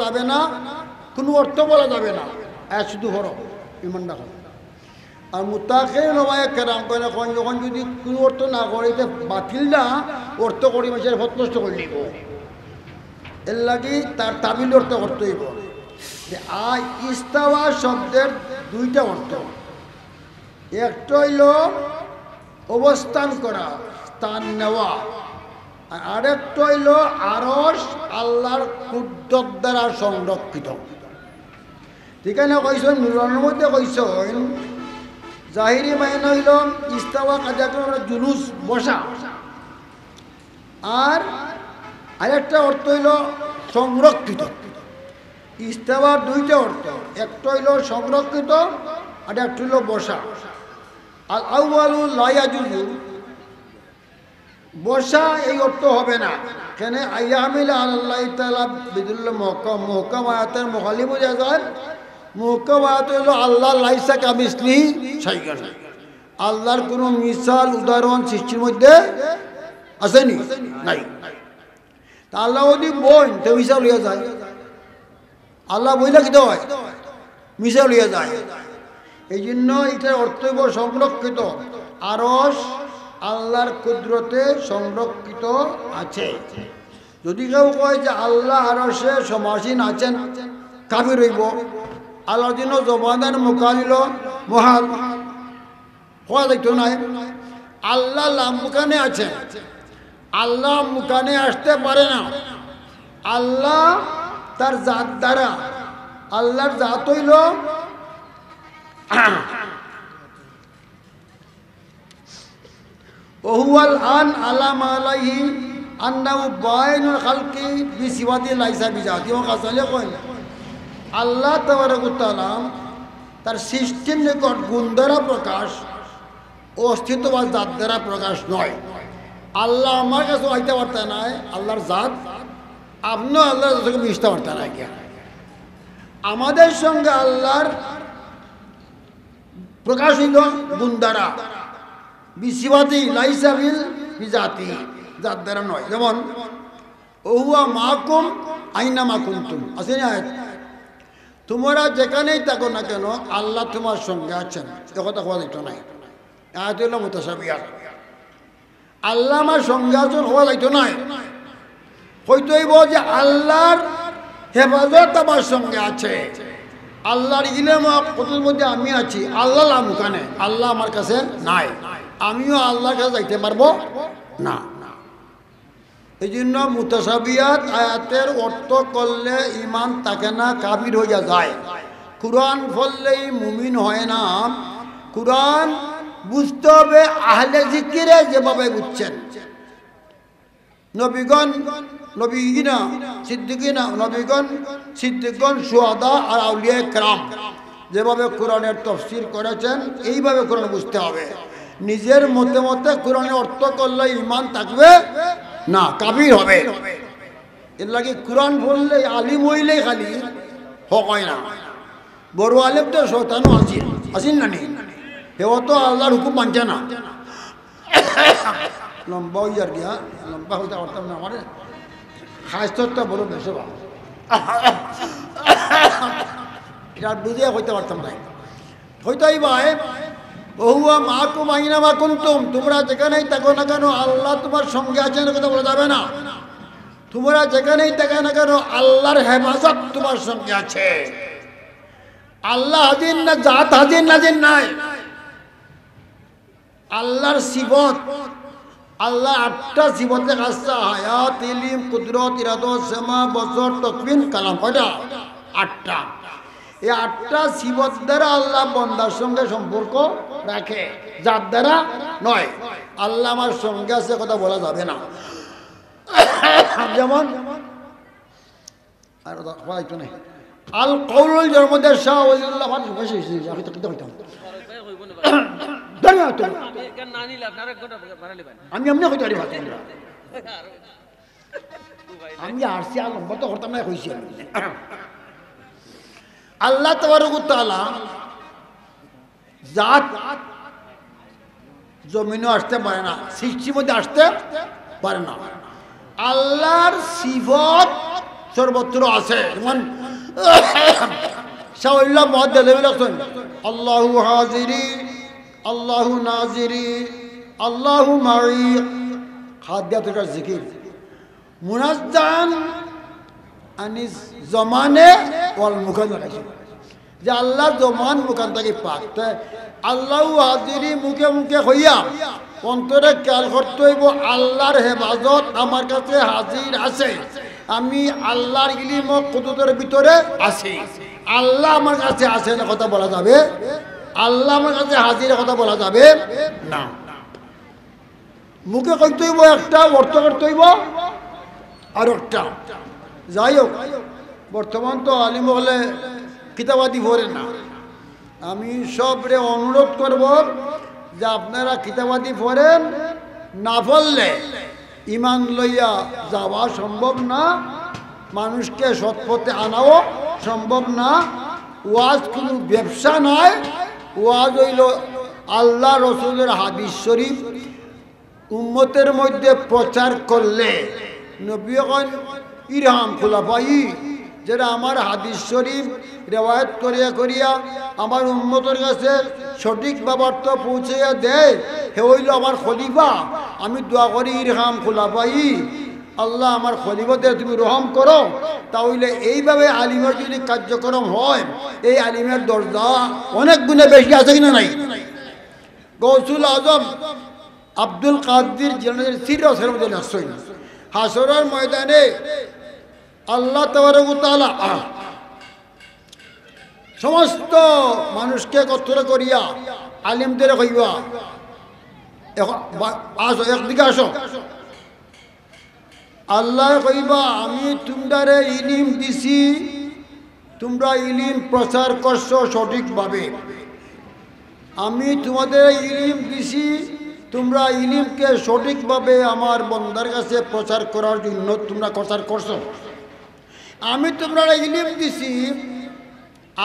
যাবে না আয়াত শুধু হরফ ইমানদার আর মুতাখির উলামায়ে কেরাম কইলে যখন যদি কোনো অর্থ না করিতে বাতিল না অর্থ করি মানুষের ভোট নষ্ট করে নিব এর লাগি তার তাবিল অর্থ করতে হইব যে ইস্তাওয়া শব্দের দুইটা অর্থ একটা হইল অবস্থান করা স্থান নেওয়া আর আরেকটা হইল আরশ আল্লাহর কুদরত দ্বারা সংরক্ষিত ঠিক আছে কইছেন নুরানের মধ্যে কইছেন জাহিরি মাইনা হইল ইস্তাওয়া কাজাকে জুলুস বসা আর আরেকটা অর্থ হইল সংরক্ষিত ইস্তাওয়ার দুইটা অর্থ একটা হইল সংরক্ষিত এটা একটু হলো বসা। আল আউয়ালু লা ইয়াজুজু, বসা এই অর্থ হবে না। কেন আইয়ামিল আল্লাহ তাআলা বিদুল মুহকাম আয়াতের মুখালিফ বোঝা যায়। মুহকাম আয়াত হলো আল্লাহ লাইসা কামিসলি শাইউন, আল্লাহর কোনো মিসাল উদাহরণ সৃষ্টির মধ্যে আসেনি, নাই। তা আল্লাহ যদি বই তো মিসাল হইয়া যায়, আল্লাহ বইলে কি হয় মিসাল হইয়া যায়। এই জন্য এটার অর্থ হইব সংরক্ষিত। আরশ আল্লাহর কুদরতে সংরক্ষিত আছে। যদি কেউ কয় যে আল্লাহ আরশে সমাসীন আছেন, কাফির হইব। আল্লাহর জন্য জবানের মুকালিল মহাল হওয়া দেখতো নাই। আল্লাহ মুকানে আছেন, আল্লাহ মুকানে আসতে পারে না। আল্লাহ তার জাত দ্বারা, আল্লাহর জাত হইল ওহুয়াল আন আলাম আলাইহি আন্নাহু বাইনুল খালকি বিসিওয়াতি লাইসা বিজাতি। ও কাসালে কই আল্লাহ তাবারক ওয়া তাআলা তার সৃষ্টির নিকট গুণ দ্বারা প্রকাশ, অস্তিত্ব বা জাত দ্বারা প্রকাশ নয়। আল্লাহ আমার কাছে আইতে পারতে নাই, আল্লাহর জাত আপনিও আল্লাহর কাছে মিশতে পারতে নাই। আমাদের সঙ্গে আল্লাহর প্রকাশ হইল গুণ দ্বারা, বিসিবাতি লাইসা বিল বিজাতি, জাত দ্বারা নয়। যেমন ওহুয়া মাকুম আইনা মাকুমতুম আছে না, তোমরা যেখানেই থাকো না কেন আল্লাহ তোমার সঙ্গে আছেন। কথা হওয়া যাইতো নাই, আয়াত হইল মুতাশাবিহাত। আল্লাহ আমার সঙ্গে আছেন হওয়া যাইতো নাই, হইতইব যে আল্লাহর হেফাজত আমার সঙ্গে আছে, আল্লাহর ইলম কুদরতের মধ্যে আমি আছি। আল্লাহ লামুকানে, আল্লাহ আমার কাছে নাই, আমিও আল্লাহর কাছে যাইতে পারবো না। এই জন্য মুতাশাবিহাত আয়াতের অর্থ করলে ইমান থাকে না, কাফির হইয়া যায়। কুরআন পড়লেই মুমিন হয় না। কুরআন বুঝতে হবে আহলে জিকিরে যেভাবে বুঝছেন। নবীগণ নবীগিনা সিদ্দিকিনা, নবীগণ সিদ্দিকগণ শুহাদা আর আউলিয়া কেরাম যেভাবে কোরআনের তাফসীর করেছেন, এইভাবে কোরআন বুঝতে হবে। নিজের মতে মতে কোরআনের অর্থ করলে ইমান থাকবে না, কাফির হবে। এর লাগে কোরআন বললে আলিম হইলেই খালি হক হয় না। বড় আলেম তো শয়তানও আসিল আসিল না, নেই হেও তো আল্লাহর হুকুম মানছে না। লম্বা হই আর কি, লম্বা হইতে পারতাম না, আমার স্বাস্থ্যটা বড় বেশি ভালো, এটা বুঝিয়ে হইতে পারতাম না। হইতেই ভাই বহুয়া মাকুম আইনা মা কুনতুম, তোমরা যেখানেই থাকো না কেন আল্লাহ তোমার সঙ্গে আছেন, কথা বলা যাবে না। তোমরা যেখানেই থাকো না কেন আল্লাহর হেফাজত তোমার সঙ্গে আছে। আল্লাহ হাজির না, জাত হাজির নাজির নাই। আল্লাহর সিফত, আল্লাহ 8টা সিফতে খাসা, হায়াত, ইলম, কুদরত, ইরাদত, সামা, বসর, তাকবিন, কালাম। কয়টা? 8টা। এই 8টা সিফত দ্বারা আল্লাহ বান্দার সঙ্গে সম্পর্ক রাখে, যার দ্বারা নয়। আল্লাহ আমার সঙ্গে আছে কথা বলা যাবে না। যেমন আর হয়তো নেই আল কৌলুল জন্মদের শাহ ওলিউল্লাহ বেশি আমি তো কিতে হইতাম আমি এমনি হইতে পারি ভাত, আমি আসছি আর লম্বা তো করতাম না, হয়েছি আল্লাহ তাবারক ওয়া তাআলা জাত জমিনও আসতে পারে না, সৃষ্টির মধ্যে আসতে পারে না। আল্লাহর সিফত সর্বত্র আছে। যেমন শাহুল্লাহ মুহাদ্দিস বলেছেন আল্লাহু হাজিরি, আল্লাহু নাজিরি, আল্লাহু মাই, খাদ্যাতুল জিকির মুনাজ্জান আনিস জমানে ওয়াল মুকান, যে আল্লাহ জমান মুকান থেকে পাক। আল্লাহু হাজিরি মুখে মুখে হইয়া অন্তরে খেয়াল করতে হইব আল্লাহর হেফাজত আমার কাছে হাজির আছে, আমি আল্লাহর ইলম ও কুদরতের ভিতরে আছি। আল্লাহ আমার কাছে আছে না কথা বলা যাবে, আল্লাহ আমার কাছে হাজির কথা বলা যাবে না। মুখে কইতে হইব একটা, অর্থ করতে হইব আর একটা। যাই হোক, বর্তমান তো আলিম হলে কিতাবাদি ভরে না, আমি সবরে অনুরোধ করব যে আপনারা কিতাবাদি পড়েন, না পড়লে ইমান লইয়া যাওয়া সম্ভব না, মানুষকে সৎপথে আনাও সম্ভব না। ওয়াজ কোনো ব্যবসা নয়, ওয়াজ হইল আল্লাহ রসুলের হাদিস শরীফ উম্মতের মধ্যে প্রচার করলে নবী ইরহাম খোলাফাই যেটা আমার হাদিস শরীফ রেওয়ায়ত করিয়া করিয়া আমার উম্মতের কাছে সঠিক ব্যাপারটা পৌঁছাইয়া দেয়, হে হইল আমার খলিফা। আমি দোয়া করি ইরহাম খোলাফাই, আল্লাহ আমার খলিফাদের তুমি রহম করো। তাহলে এইভাবে আলিমের যদি কার্যক্রম হয়, এই আলিমের দরজা অনেক গুণে বেশি আছে কিনা নাই? গৌসুল আজম আব্দুল কাদির জিলানীর সিরাতের মধ্যে লেখছেন, হাসরের ময়দানে আল্লাহ তাবারক ওয়া তাআলা সমস্ত মানুষকে একত্র করিয়া আলিমদের কইবা, আসো একদিকে আসো। আল্লাহ কইবা আমি তোমরা ইলিম দিছি, তোমরা ইলিম প্রচার করছো সঠিকভাবে। আমি তোমাদের ইলিম দিছি, তোমরা ইলিমকে সঠিকভাবে আমার বন্দার কাছে প্রচার করার জন্য তোমরা প্রচার করছো। আমি তোমরা ইলিম দিছি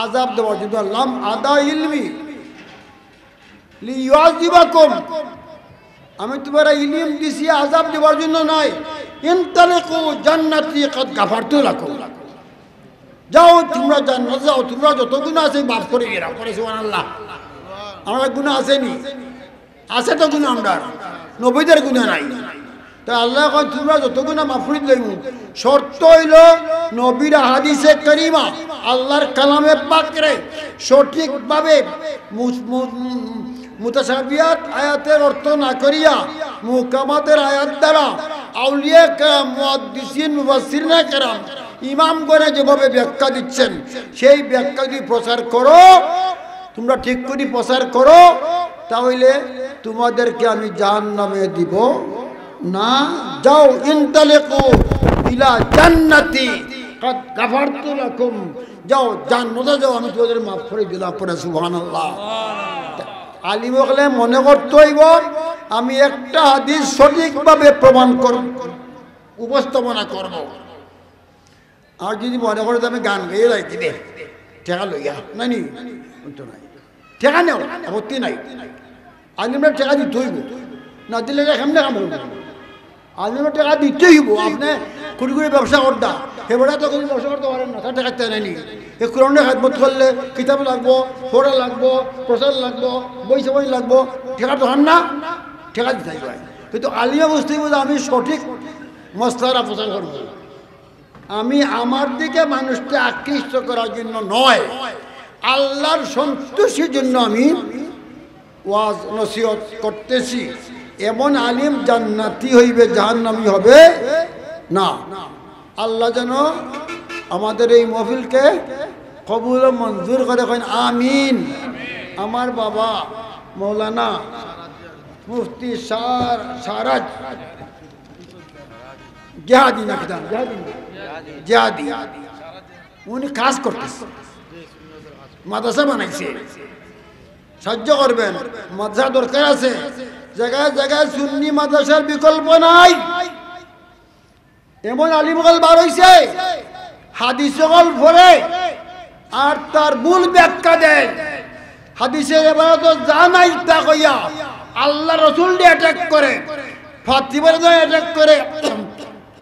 আযাব দেওয়ার জন্য, লাম আদা ইলমি লিইউযিবাকুম, আমি তোমরা ইলিম দিছি আযাব দেওয়ার জন্য নয়। ইনতালিকু জান্নাতি কাদ গাফারতু লাকুম, যাও তোমরা জান্নাত যাও, তোমরা যত গুনাহ আছে মাফ করে গেলাম। সুবহানাল্লাহ। আমার গুনাহ আসেনি, আছে তো গুনাহ, আমরা নবীদের গুনাহ নাই। তাই আল্লাহ কয় তোমরা যত গুনাহ মাফ করে দিলাম। শর্ত হইল নবীর হাদিসে কারিমা আল্লাহর কালামে পাকরে সঠিকভাবে মুতাশাবিহাত আয়াতের অর্থ না করিয়া মুহকামাতের আয়াত দ্বারা আউলিয়া কেরাম, মুহাদ্দিসিন, মুফাসসিরিন কেরাম, ইমামগণে যেভাবে ব্যাখ্যা দিচ্ছেন সেই ব্যাখ্যা যদি প্রচার করো, তোমরা ঠিক করে প্রচার করো, তাহলে তোমাদেরকে আমি জাহান্নামে দিব না। যাও ইনতালিকু ইলা জান্নাতি কাদ গাফারতু লাকুম, যাও জান্নাতে যাও, আমি তোমাদের মাফ করে দিলাম। পরে সুবহানাল্লাহ। আলিম হলে মনে করতে হইব আমি একটা হাদিস সঠিকভাবে প্রমাণ করব, উপস্থাপনা করব। আর যদি মনে করে আমি গান গাইয়ে যাই দে ঠেকা লইয়া নাই নি, ঠেকা নেও, আপত্তি নাই। আলিমের ঠেকা দিতে হইব, না দিলে কেমনে কাম হইব? আলিমের টাকা দিতে হইব। আপনি কুড়ি কুড়ি ব্যবসা করতা, সেবেলা তো কোনো ব্যবসা করতে পারেন না, তার টাকা নেয়নি। এই কোরআনে খেদমত করলে কিতাব লাগবো, পড়া লাগবো, প্রচার লাগবো, বই সাবাই লাগবো, ঠেকা তো হান না, ঠেকা দিতে হইব। কিন্তু আলিমে বুঝতে হইব যে আমি সঠিক মশলারা প্রচার করব, আমি আমার দিকে মানুষকে আকৃষ্ট করার জন্য নয়, আল্লাহর সন্তুষ্টির জন্য আমি ওয়াজ নসিহত করতেছি। এমন আলিম জান্নাতি হইবে, জাহান্নামী হবে না। আল্লাহ যেন আমাদের এই মাহফিলকে কবুল ও মঞ্জুর করে, আমিন। আমার বাবা মৌলানা মুফতি সারাজ জিহাদি, না জিহাদি, উনি কাজ করতেছে, মাদ্রাসা বানাইছে। সাহায্য করবেন, মাদ্রাসা দরকার আছে। জায়গায় জায়গায় সুন্নি মাদ্রাসার বিকল্প নাই। এমন আলিমগল বার হইছে, হাদিসগল পড়ে আর তার ভুল ব্যাখ্যা দেয়। হাদিসের এবার তো যা নাই তা কইয়া আল্লাহ রসুল দিয়ে অ্যাটাক করে, ফাতিমার দিয়ে অ্যাটাক করে,